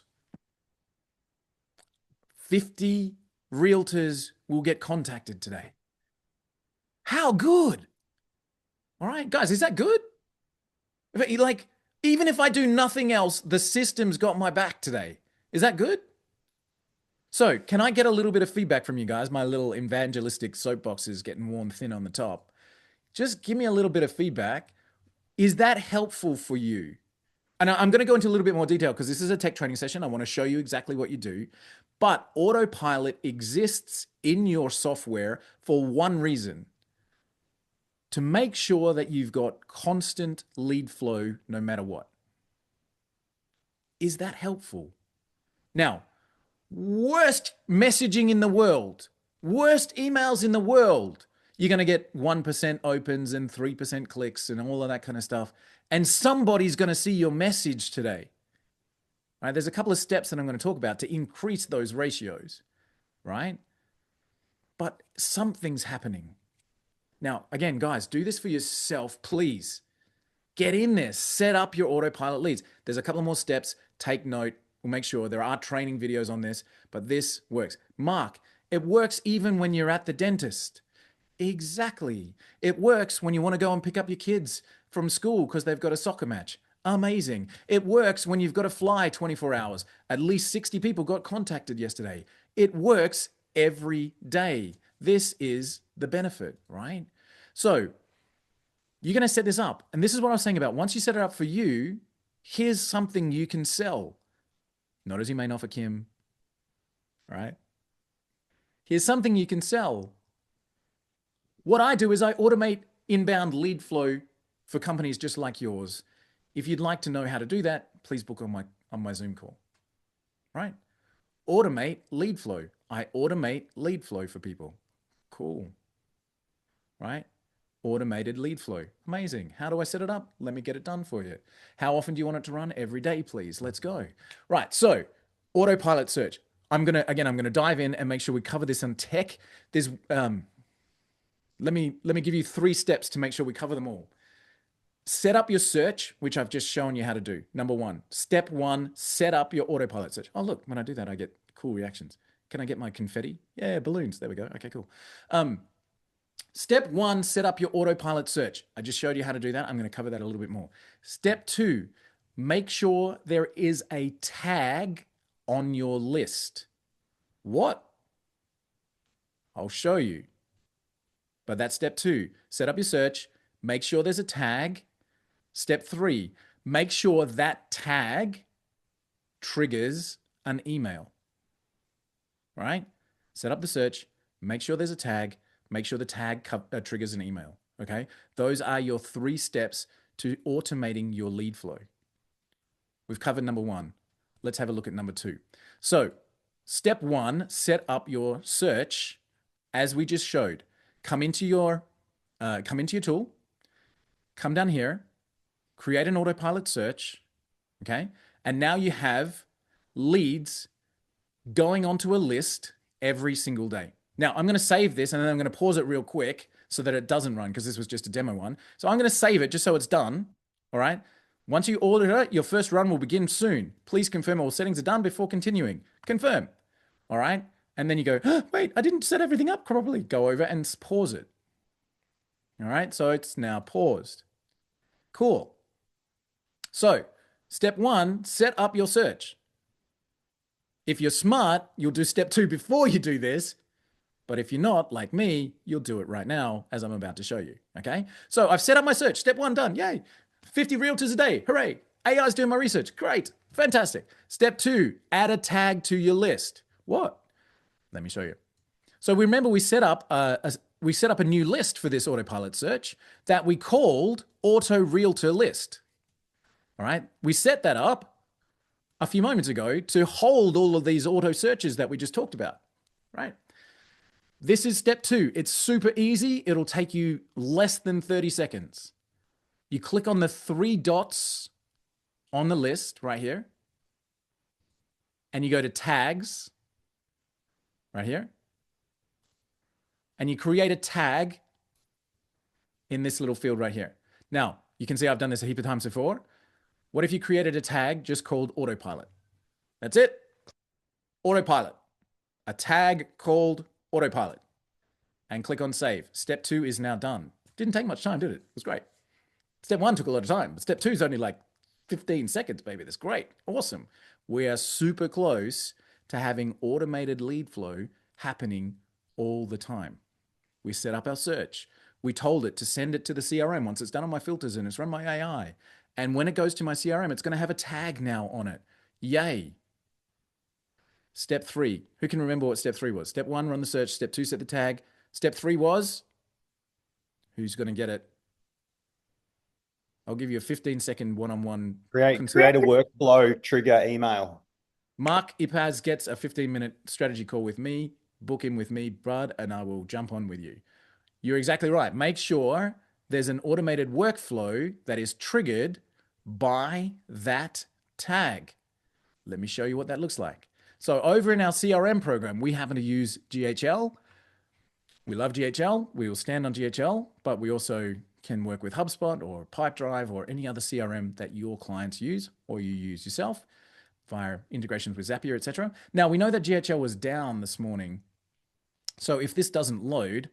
50 realtors will get contacted today. How good? All right, guys, is that good? Like, even if I do nothing else, the system's got my back today. Is that good? So can I get a little bit of feedback from you guys? My little evangelistic soapbox is getting worn thin on the top. Just give me a little bit of feedback. Is that helpful for you? And I'm going to go into a little bit more detail because this is a tech training session. I want to show you exactly what you do. But autopilot exists in your software for one reason: to make sure that you've got constant lead flow no matter what. Is that helpful? Now, worst messaging in the world, worst emails in the world, you're going to get 1% opens and 3% clicks and all of that kind of stuff. And somebody's going to see your message today. Right? There's a couple of steps that I'm going to talk about to increase those ratios, right? But something's happening. Now, again, guys, do this for yourself, please. Get in there, set up your autopilot leads. There's a couple more steps. Take note. We'll make sure there are training videos on this, but this works. Mark, it works even when you're at the dentist. Exactly. It works when you want to go and pick up your kids from school because they've got a soccer match. Amazing. It works when you've got to fly 24 hours. At least 60 people got contacted yesterday. It works every day. This is the benefit, right? So you're going to set this up. And this is what I was saying about once you set it up for you, here's something you can sell. Not as you may not for Kim, right? Here's something you can sell. What I do is I automate inbound lead flow for companies just like yours. If you'd like to know how to do that, please book on my Zoom call, right? Automate lead flow. I automate lead flow for people. Cool, right? Automated lead flow. Amazing. How do I set it up? Let me get it done for you. How often do you want it to run? Every day, please. Let's go. Right. So autopilot search. I'm going to dive in and make sure we cover this on tech. There's, let me give you 3 steps to make sure we cover them all. Set up your search, which I've just shown you how to do. Number 1, step 1, set up your autopilot search. Oh, look, when I do that, I get cool reactions. Can I get my confetti? Yeah, balloons. There we go. Okay, cool. Step 1, set up your autopilot search. I just showed you how to do that. I'm going to cover that a little bit more. Step 2, make sure there is a tag on your list. What? I'll show you. But that's step 2. Set up your search. Make sure there's a tag. Step 3, make sure that tag triggers an email. Right? Set up the search. Make sure there's a tag. Make sure the tag triggers an email. Okay? Those are your 3 steps to automating your lead flow. We've covered number 1. Let's have a look at number 2. So, step 1, set up your search as we just showed. Come into your tool, come down here, create an autopilot search, okay? And now you have leads going onto a list every single day. Now, I'm going to save this and then I'm going to pause it real quick so that it doesn't run because this was just a demo one. So I'm going to save it just so it's done, all right? Once you order it, your first run will begin soon. Please confirm all settings are done before continuing. Confirm, all right? And then you go, oh, wait, I didn't set everything up properly. Go over and pause it. All right, so it's now paused. Cool. So step 1, set up your search. If you're smart, you'll do step 2 before you do this. But if you're not, like me, you'll do it right now as I'm about to show you, okay? So I've set up my search. Step 1 done, yay. 50 realtors a day, hooray. AI's doing my research, great, fantastic. Step 2, add a tag to your list. What? Let me show you. So remember we set up a new list for this autopilot search that we called Auto Realtor List. All right, we set that up a few moments ago to hold all of these auto searches that we just talked about, right? This is step 2. It's super easy. It'll take you less than 30 seconds. You click on the 3 dots on the list right here, and you go to tags right here, and you create a tag in this little field right here. Now, you can see I've done this a heap of times before. What if you created a tag just called autopilot? That's it. Autopilot. A tag called autopilot. And click on save. Step 2 is now done. Didn't take much time, did it? It was great. Step 1 took a lot of time, but step 2 is only like 15 seconds, baby. That's great. Awesome. We are super close to having automated lead flow happening all the time. We set up our search. We told it to send it to the CRM once it's done on my filters and it's run my AI. And when it goes to my CRM, it's going to have a tag now on it. Yay. Step 3. Who can remember what step 3 was? Step 1, run the search. Step 2, set the tag. Step 3 was? Who's going to get it? I'll give you a 15-second one-on-one. Create a workflow trigger email. Mark Ipaz gets a 15-minute strategy call with me. Book him with me, bud, and I will jump on with you. You're exactly right. Make sure there's an automated workflow that is triggered by that tag. Let me show you what that looks like. So over in our CRM program, we happen to use GHL. We love GHL. We will stand on GHL, but we also can work with HubSpot or Pipedrive or any other CRM that your clients use or you use yourself via integrations with Zapier, etc. Now, we know that GHL was down this morning. So if this doesn't load,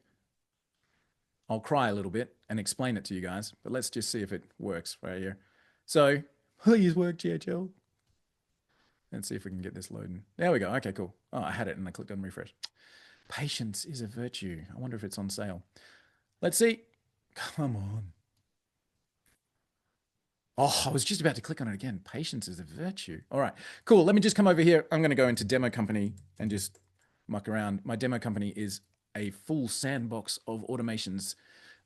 I'll cry a little bit and explain it to you guys, but let's just see if it works right here. So please work GHL. Let's see if we can get this loading. There we go. Okay, cool. Oh, I had it and I clicked on refresh. Patience is a virtue. I wonder if it's on sale. Let's see. Come on. Oh, I was just about to click on it again. Patience is a virtue. All right, cool. Let me just come over here. I'm going to go into demo company and just muck around. My demo company is a full sandbox of automations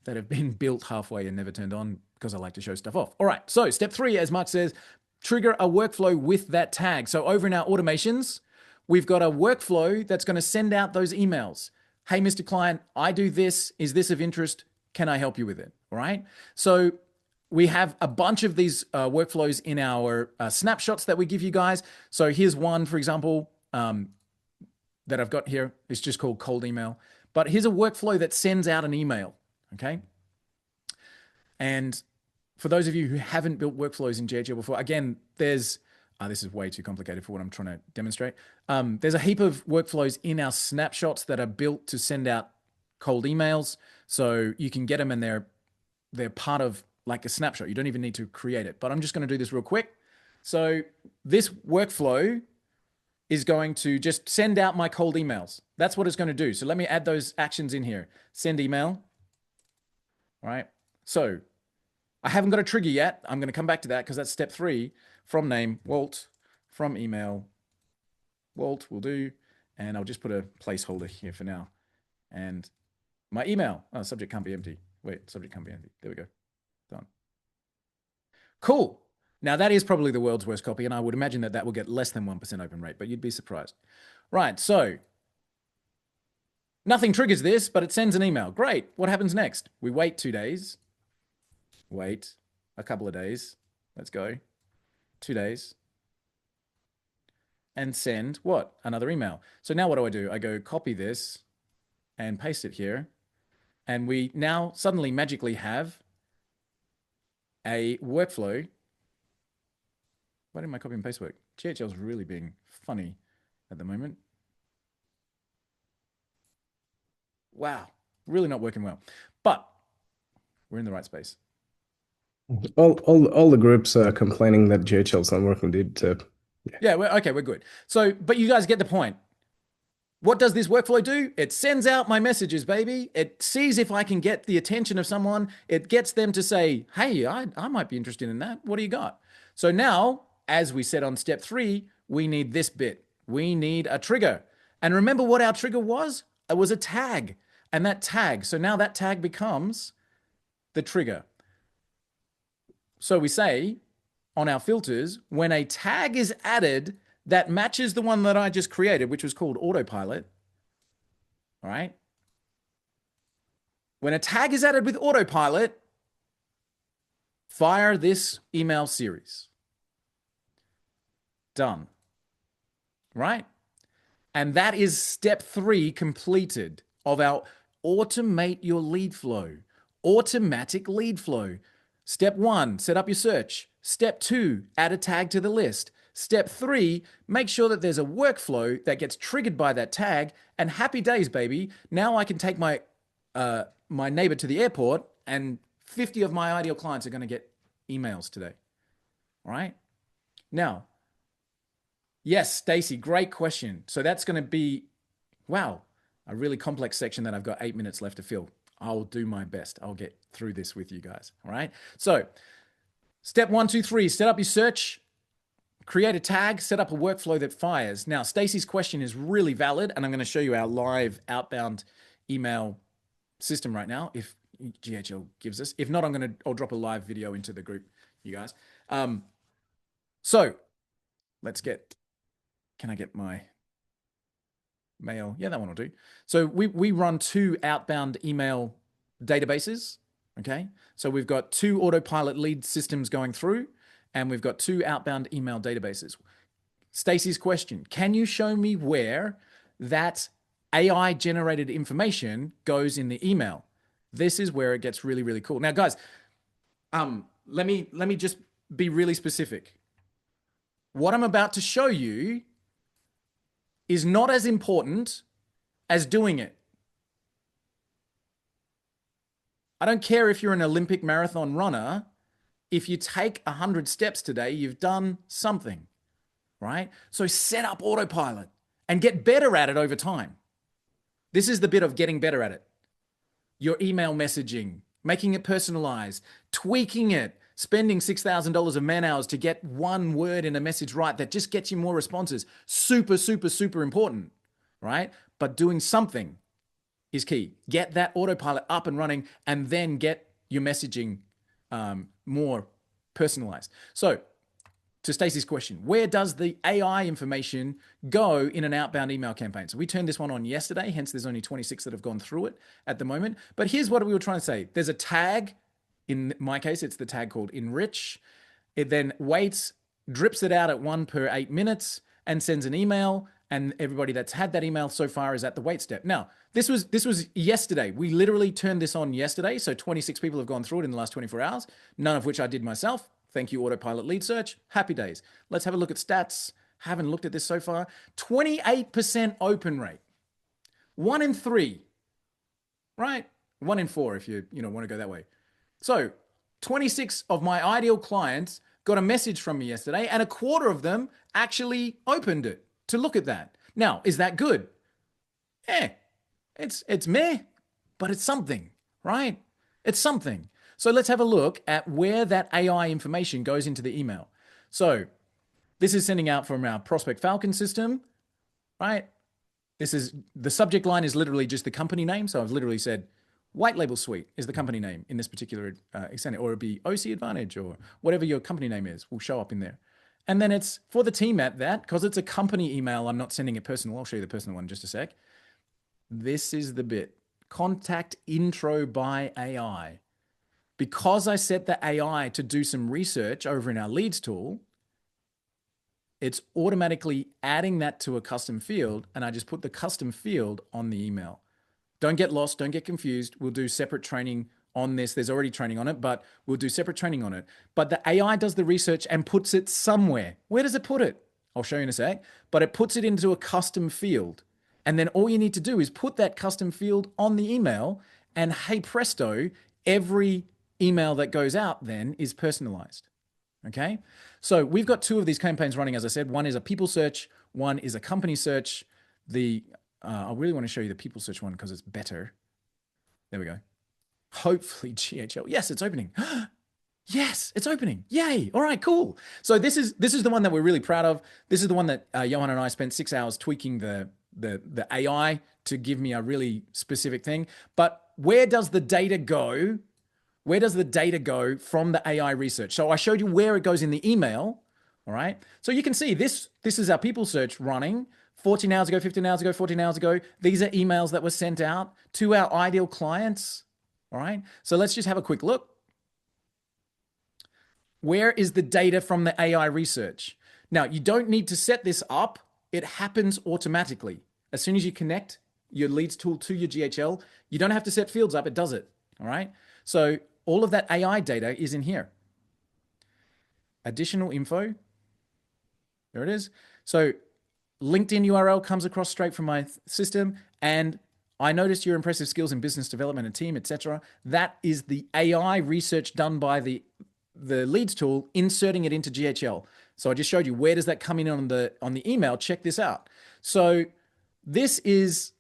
that have been built halfway and never turned on because I like to show stuff off. All right, so step 3, as Mark says, trigger a workflow with that tag. So over in our automations, we've got a workflow that's going to send out those emails. Hey, Mr. Client, I do this. Is this of interest? Can I help you with it? All right. So we have a bunch of these workflows in our snapshots that we give you guys. So here's one, for example, that I've got here. It's just called cold email. But here's a workflow that sends out an email. Okay. And for those of you who haven't built workflows in GHL before, again, there's, this is way too complicated for what I'm trying to demonstrate. There's a heap of workflows in our snapshots that are built to send out cold emails. So you can get them and they're part of like a snapshot. You don't even need to create it, but I'm just going to do this real quick. So this workflow is going to just send out my cold emails. That's what it's going to do. So let me add those actions in here. Send email. All right. So I haven't got a trigger yet. I'm going to come back to that because that's step 3. From name, Walt. From email, Walt will do. And I'll just put a placeholder here for now. And my email. Oh, subject can't be empty. Wait, subject can't be empty. There we go. Done. Cool. Now that is probably the world's worst copy, and I would imagine that that will get less than 1% open rate, but you'd be surprised. Right, so nothing triggers this, but it sends an email. Great. What happens next? We wait 2 days. Wait a couple of days. Let's go. 2 days. And send what? Another email. So now what do? I go copy this and paste it here. And we now suddenly magically have a workflow. Why didn't my copy and paste work? GHL's really being funny at the moment. Wow, really not working well. But we're in the right space. All the groups are complaining that GHL's not working, dude. Yeah, we're good. So, but you guys get the point. What does this workflow do? It sends out my messages, baby. It sees if I can get the attention of someone. It gets them to say, hey, I might be interested in that. What do you got? So now, as we said on step 3, we need this bit. We need a trigger. And remember what our trigger was? It was a tag. And that tag, so now that tag becomes the trigger. So we say on our filters, when a tag is added that matches the one that I just created, which was called autopilot, all right? When a tag is added with autopilot, fire this email series. Done, right? And that is step 3 completed of our automate your lead flow, automatic lead flow. Step 1, set up your search. Step 2, add a tag to the list. Step 3, make sure that there's a workflow that gets triggered by that tag, and happy days, baby. Now I can take my my neighbor to the airport and 50 of my ideal clients are going to get emails today. All right? Now, yes, Stacy, great question. So that's going to be, wow, a really complex section that I've got 8 minutes left to fill. I'll do my best. I'll get through this with you guys. All right? So step 1, 2, 3, set up your search. Create a tag, set up a workflow that fires. Now, Stacy's question is really valid, and I'm going to show you our live outbound email system right now, if GHL gives us. If not, I'll drop a live video into the group, you guys. So let's get can I get my mail? Yeah, that one will do. So we run 2 outbound email databases. Okay. So we've got 2 autopilot lead systems going through, and we've got 2 outbound email databases. Stacy's question, can you show me where that AI generated information goes in the email? This is where it gets really, really cool. Now, guys, let me just be really specific. What I'm about to show you is not as important as doing it. I don't care if you're an Olympic marathon runner. If you take 100 steps today, you've done something, right? So set up autopilot and get better at it over time. This is the bit of getting better at it. Your email messaging, making it personalized, tweaking it, spending $6,000 of man hours to get one word in a message right that just gets you more responses. Super, super, super important, right? But doing something is key. Get that autopilot up and running, and then get your messaging more personalized. So to Stacey's question, where does the AI information go in an outbound email campaign? So we turned this one on yesterday, hence there's only 26 that have gone through it at the moment. But here's what we were trying to say. There's a tag. In my case, it's the tag called enrich. It then waits, drips it out at 1 per 8 minutes, and sends an email. And everybody that's had that email so far is at the wait step. Now, this was yesterday. We literally turned this on yesterday. So 26 people have gone through it in the last 24 hours, none of which I did myself. Thank you, Autopilot Lead Search. Happy days. Let's have a look at stats. Haven't looked at this so far. 28% open rate. 1 in 3, right? 1 in 4 if you want to go that way. So 26 of my ideal clients got a message from me yesterday, and a quarter of them actually opened it to look at that. Now, is that good? It's meh, but it's something, right? It's something. So let's have a look at where that AI information goes into the email. So this is sending out from our Prospect Falcon system, right? This is, the subject line is literally just the company name. So I've literally said, White Label Suite is the company name in this particular extent, or it'd be OC Advantage or whatever your company name is will show up in there. And then it's for the team at that, because it's a company email, I'm not sending it personal. I'll show you the personal one in just a sec. This is the bit. Contact intro by AI. Because I set the AI to do some research over in our leads tool, it's automatically adding that to a custom field, and I just put the custom field on the email. Don't get lost, don't get confused. We'll do separate training on this. There's already training on it, but we'll do separate training on it. But the AI does the research and puts it somewhere. Where does it put it? I'll show you in a sec, but it puts it into a custom field. And then all you need to do is put that custom field on the email, and hey presto, every email that goes out then is personalized. Okay. So we've got 2 of these campaigns running. As I said, one is a people search, one is a company search. I really want to show you the people search one because it's better. There we go. Hopefully GHL. Yes, it's opening. Yes, it's opening. Yay. All right, cool. So this is the one that we're really proud of. This is the one that Johan and I spent 6 hours tweaking the AI to give me a really specific thing. But where does the data go? Where does the data go from the AI research? So I showed you where it goes in the email. All right. So you can see this is our people search running 14 hours ago, 15 hours ago, 14 hours ago. These are emails that were sent out to our ideal clients. All right. So let's just have a quick look. Where is the data from the AI research? Now, you don't need to set this up. It happens automatically. As soon as you connect your leads tool to your GHL, you don't have to set fields up. It does it. All right. So all of that AI data is in here. Additional info. There it is. So LinkedIn URL comes across straight from my system, and I noticed your impressive skills in business development and team, etc. That is the AI research done by the leads tool, inserting it into GHL. So I just showed you where does that come in on the email. Check this out. So this is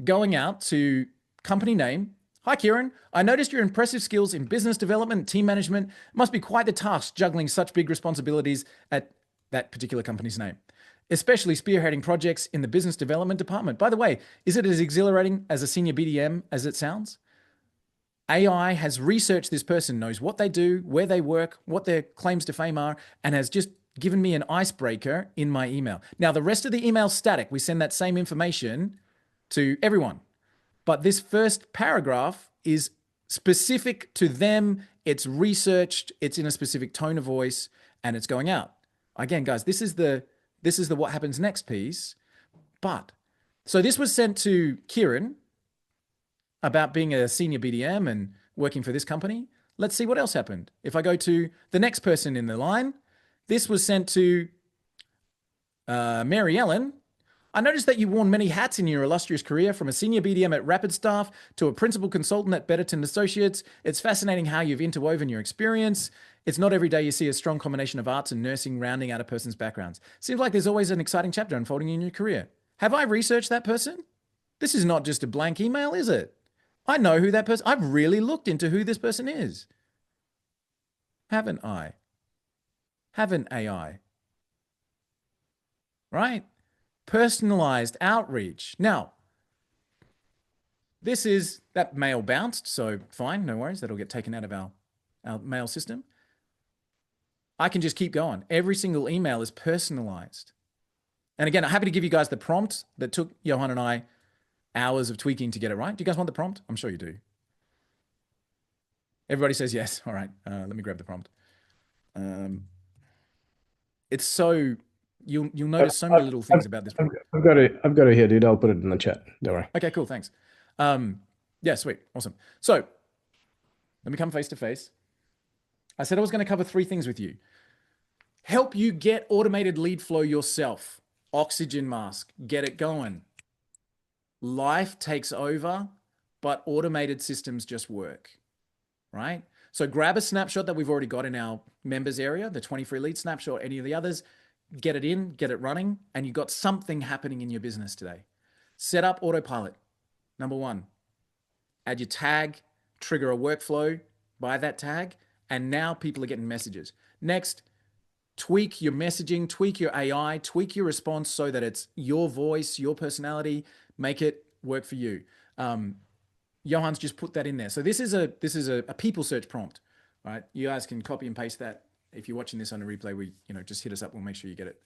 going out to company name. Hi, Kieran. I noticed your impressive skills in business development and team management. It must be quite the task juggling such big responsibilities at that particular company's name, especially spearheading projects in the business development department. By the way, is it as exhilarating as a senior BDM as it sounds? AI has researched this person, knows what they do, where they work, what their claims to fame are, and has just given me an icebreaker in my email. Now, the rest of the email's static. We send that same information to everyone. But this first paragraph is specific to them. It's researched. It's in a specific tone of voice, and it's going out. Again, guys, this is the what happens next piece. But so this was sent to Kieran about being a senior BDM and working for this company. Let's see what else happened. If I go to the next person in the line, this was sent to Mary Ellen. I noticed that you worn many hats in your illustrious career, from a senior BDM at Rapid Staff to a principal consultant at Betterton Associates. It's fascinating how you've interwoven your experience. It's not every day you see a strong combination of arts and nursing rounding out a person's backgrounds. Seems like there's always an exciting chapter unfolding in your career. Have I researched that person? This is not just a blank email, is it? I know who that person, I've really looked into who this person is. Haven't I? Haven't AI? Right? Personalized outreach. Now, this is, that mail bounced, so fine, no worries. That'll get taken out of our mail system. I can just keep going. Every single email is personalized. And again, I'm happy to give you guys the prompt that took Johan and I hours of tweaking to get it right. Do you guys want the prompt? I'm sure you do. Everybody says yes. All right, let me grab the prompt. It's so, you'll notice so many little things about this prompt. I've got it here, dude. I'll put it in the chat. Don't worry. Okay, cool, thanks. Yeah, sweet, awesome. So let me come face to face. I said I was going to cover 3 things with you. Help you get automated lead flow yourself. Oxygen mask, get it going. Life takes over, but automated systems just work, right? So grab a snapshot that we've already got in our members area, the 20 free lead snapshot, any of the others, get it in, get it running, and you've got something happening in your business today. Set up autopilot. Number 1, add your tag, trigger a workflow by that tag, and now people are getting messages. Next, tweak your messaging, tweak your AI, tweak your response so that it's your voice, your personality, make it work for you. Johan's just put that in there. So this is a people search prompt, right? You guys can copy and paste that. If you're watching this on a replay, just hit us up. We'll make sure you get it.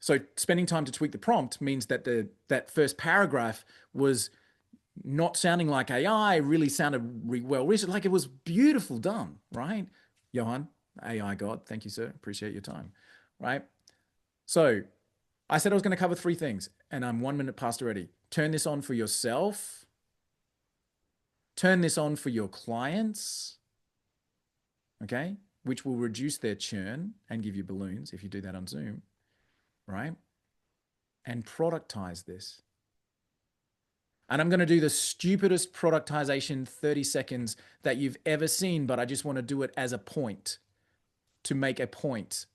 So spending time to tweak the prompt means that that first paragraph was not sounding like AI, really sounded well researched, like it was beautiful done, right? Johan, AI God, thank you, sir. Appreciate your time, right? So I said I was going to cover 3 things, and I'm 1 minute past already. Turn this on for yourself. Turn this on for your clients, okay? Which will reduce their churn and give you balloons if you do that on Zoom, right? And productize this. And I'm going to do the stupidest productization 30 seconds that you've ever seen, but I just want to do it as a point, to make a point.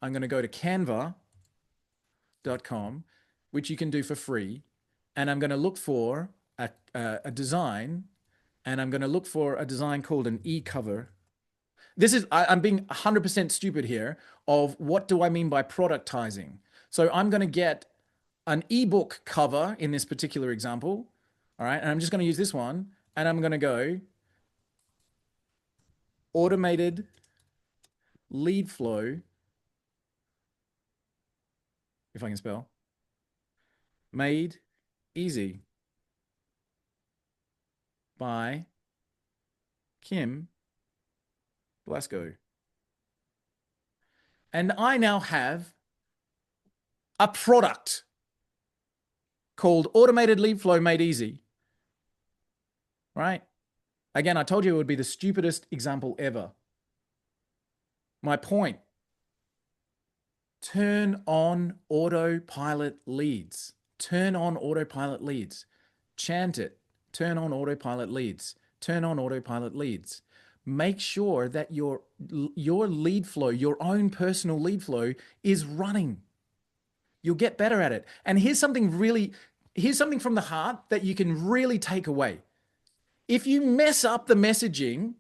I'm going to go to canva.com, which you can do for free. And I'm going to look for a design, and I'm going to look for a design called an e-cover. I'm being 100% stupid here of what do I mean by productizing. So I'm going to get an ebook cover in this particular example. All right. And I'm just going to use this one, and I'm going to go automated lead flow, if I can spell, made easy by Kim Blasco. And I now have a product called Automated Lead Flow Made Easy, right? Again, I told you it would be the stupidest example ever. My point, turn on autopilot leads. Turn on autopilot leads. Chant it. Turn on autopilot leads. Turn on autopilot leads. Make sure that your lead flow, your own personal lead flow, is running. You'll get better at it. And here's something from the heart that you can really take away. If you mess up the messaging,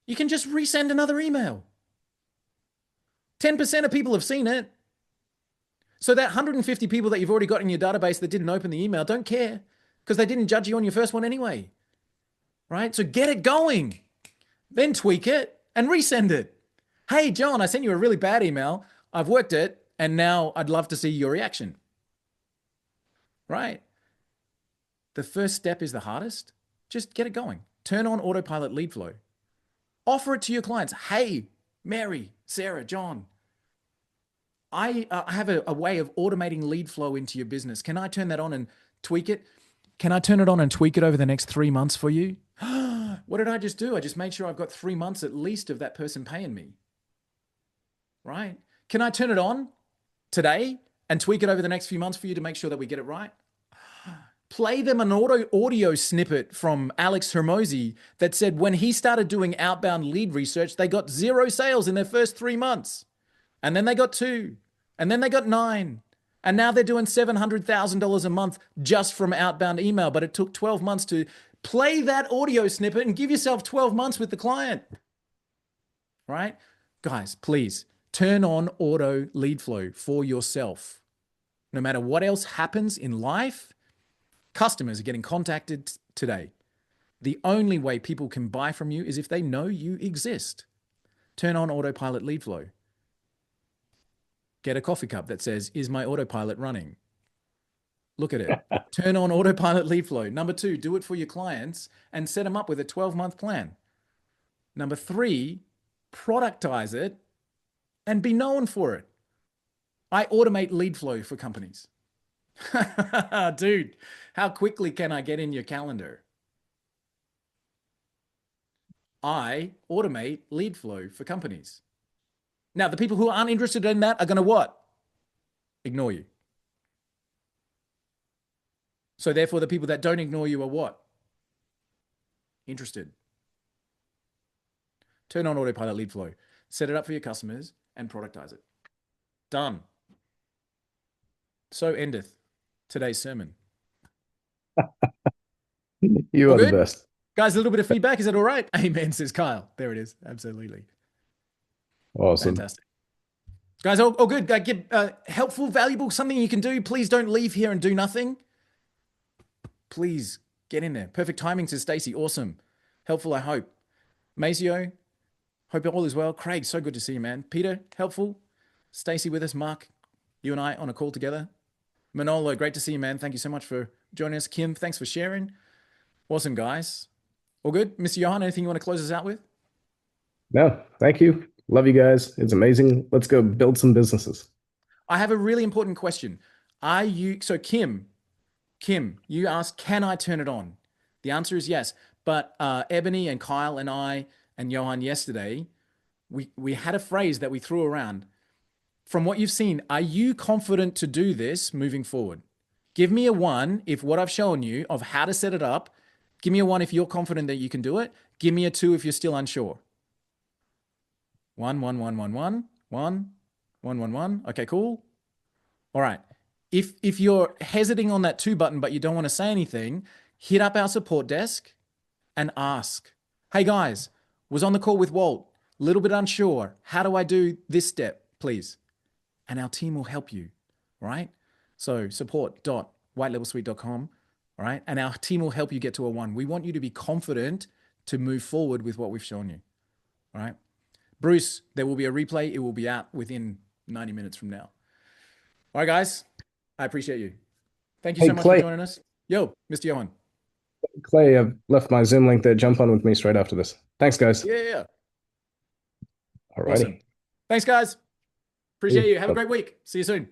you can just resend another email. 10% of people have seen it. So that 150 people that you've already got in your database that didn't open the email don't care, because they didn't judge you on your first one anyway, right? So get it going, then tweak it and resend it. Hey, John, I sent you a really bad email. I've worked it, and now I'd love to see your reaction. Right? The first step is the hardest. Just get it going. Turn on autopilot lead flow. Offer it to your clients. Hey, Mary, Sarah, John, I have a way of automating lead flow into your business. Can I turn that on and tweak it? Can I turn it on and tweak it over the next 3 months for you? What did I just do? I just made sure I've got 3 months at least of that person paying me. Right? Can I turn it on today and tweak it over the next few months for you to make sure that we get it right? Play them an audio snippet from Alex Hermosi that said when he started doing outbound lead research, they got 0 sales in their first 3 months. And then they got 2. And then they got 9. And now they're doing $700,000 a month just from outbound email. But it took 12 months to play that audio snippet and give yourself 12 months with the client. Right? Guys, please turn on auto lead flow for yourself. No matter what else happens in life, customers are getting contacted today. The only way people can buy from you is if they know you exist. Turn on autopilot lead flow. Get a coffee cup that says, is my autopilot running? Look at it. Turn on autopilot lead flow. Number 2, do it for your clients and set them up with a 12-month plan. Number 3, productize it and be known for it. I automate lead flow for companies. Dude, how quickly can I get in your calendar? I automate lead flow for companies. Now, the people who aren't interested in that are going to what? Ignore you. So therefore, the people that don't ignore you are what? Interested. Turn on autopilot lead flow. Set it up for your customers and productize it. Done. So endeth today's sermon. You All are the good? best. Guys, a little bit of feedback. Is that all right? Amen, says Kyle. There it is. Absolutely. Awesome. Fantastic. Guys, all good. Give helpful, valuable, something you can do. Please don't leave here and do nothing. Please get in there. Perfect timing, says Stacy. Awesome. Helpful, I hope. Maceo, hope all is well. Craig, so good to see you, man. Peter, helpful. Stacy with us. Mark, you and I on a call together. Manolo, great to see you, man. Thank you so much for joining us. Kim, thanks for sharing. Awesome, guys. All good? Mr. Johan, anything you want to close us out with? No, thank you. Love you guys. It's amazing. Let's go build some businesses. I have a really important question. So Kim, you asked, can I turn it on? The answer is yes. But Ebony and Kyle and I and Johan yesterday, we had a phrase that we threw around. From what you've seen, are you confident to do this moving forward? Give me a 1 if what I've shown you of how to set it up. Give me a 1 if you're confident that you can do it. Give me a 2 if you're still unsure. 1, 1, 1, 1, 1, 1, 1, 1, 1. Okay, cool. All right. If you're hesitating on that 2 button, but you don't want to say anything, hit up our support desk and ask, hey guys, was on the call with Walt, little bit unsure. How do I do this step, please? And our team will help you, right? So support.whitelabelsuite.com, all right? And our team will help you get to a 1. We want you to be confident to move forward with what we've shown you, all right? Bruce, there will be a replay. It will be out within 90 minutes from now. All right, guys, I appreciate you. Thank you so much Clay. for joining us. Yo, Mr. Johan. Clay, I've left my Zoom link there. Jump on with me straight after this. Thanks, guys. Yeah. All righty. Awesome. Thanks, guys. Appreciate you. Have a great week. See you soon.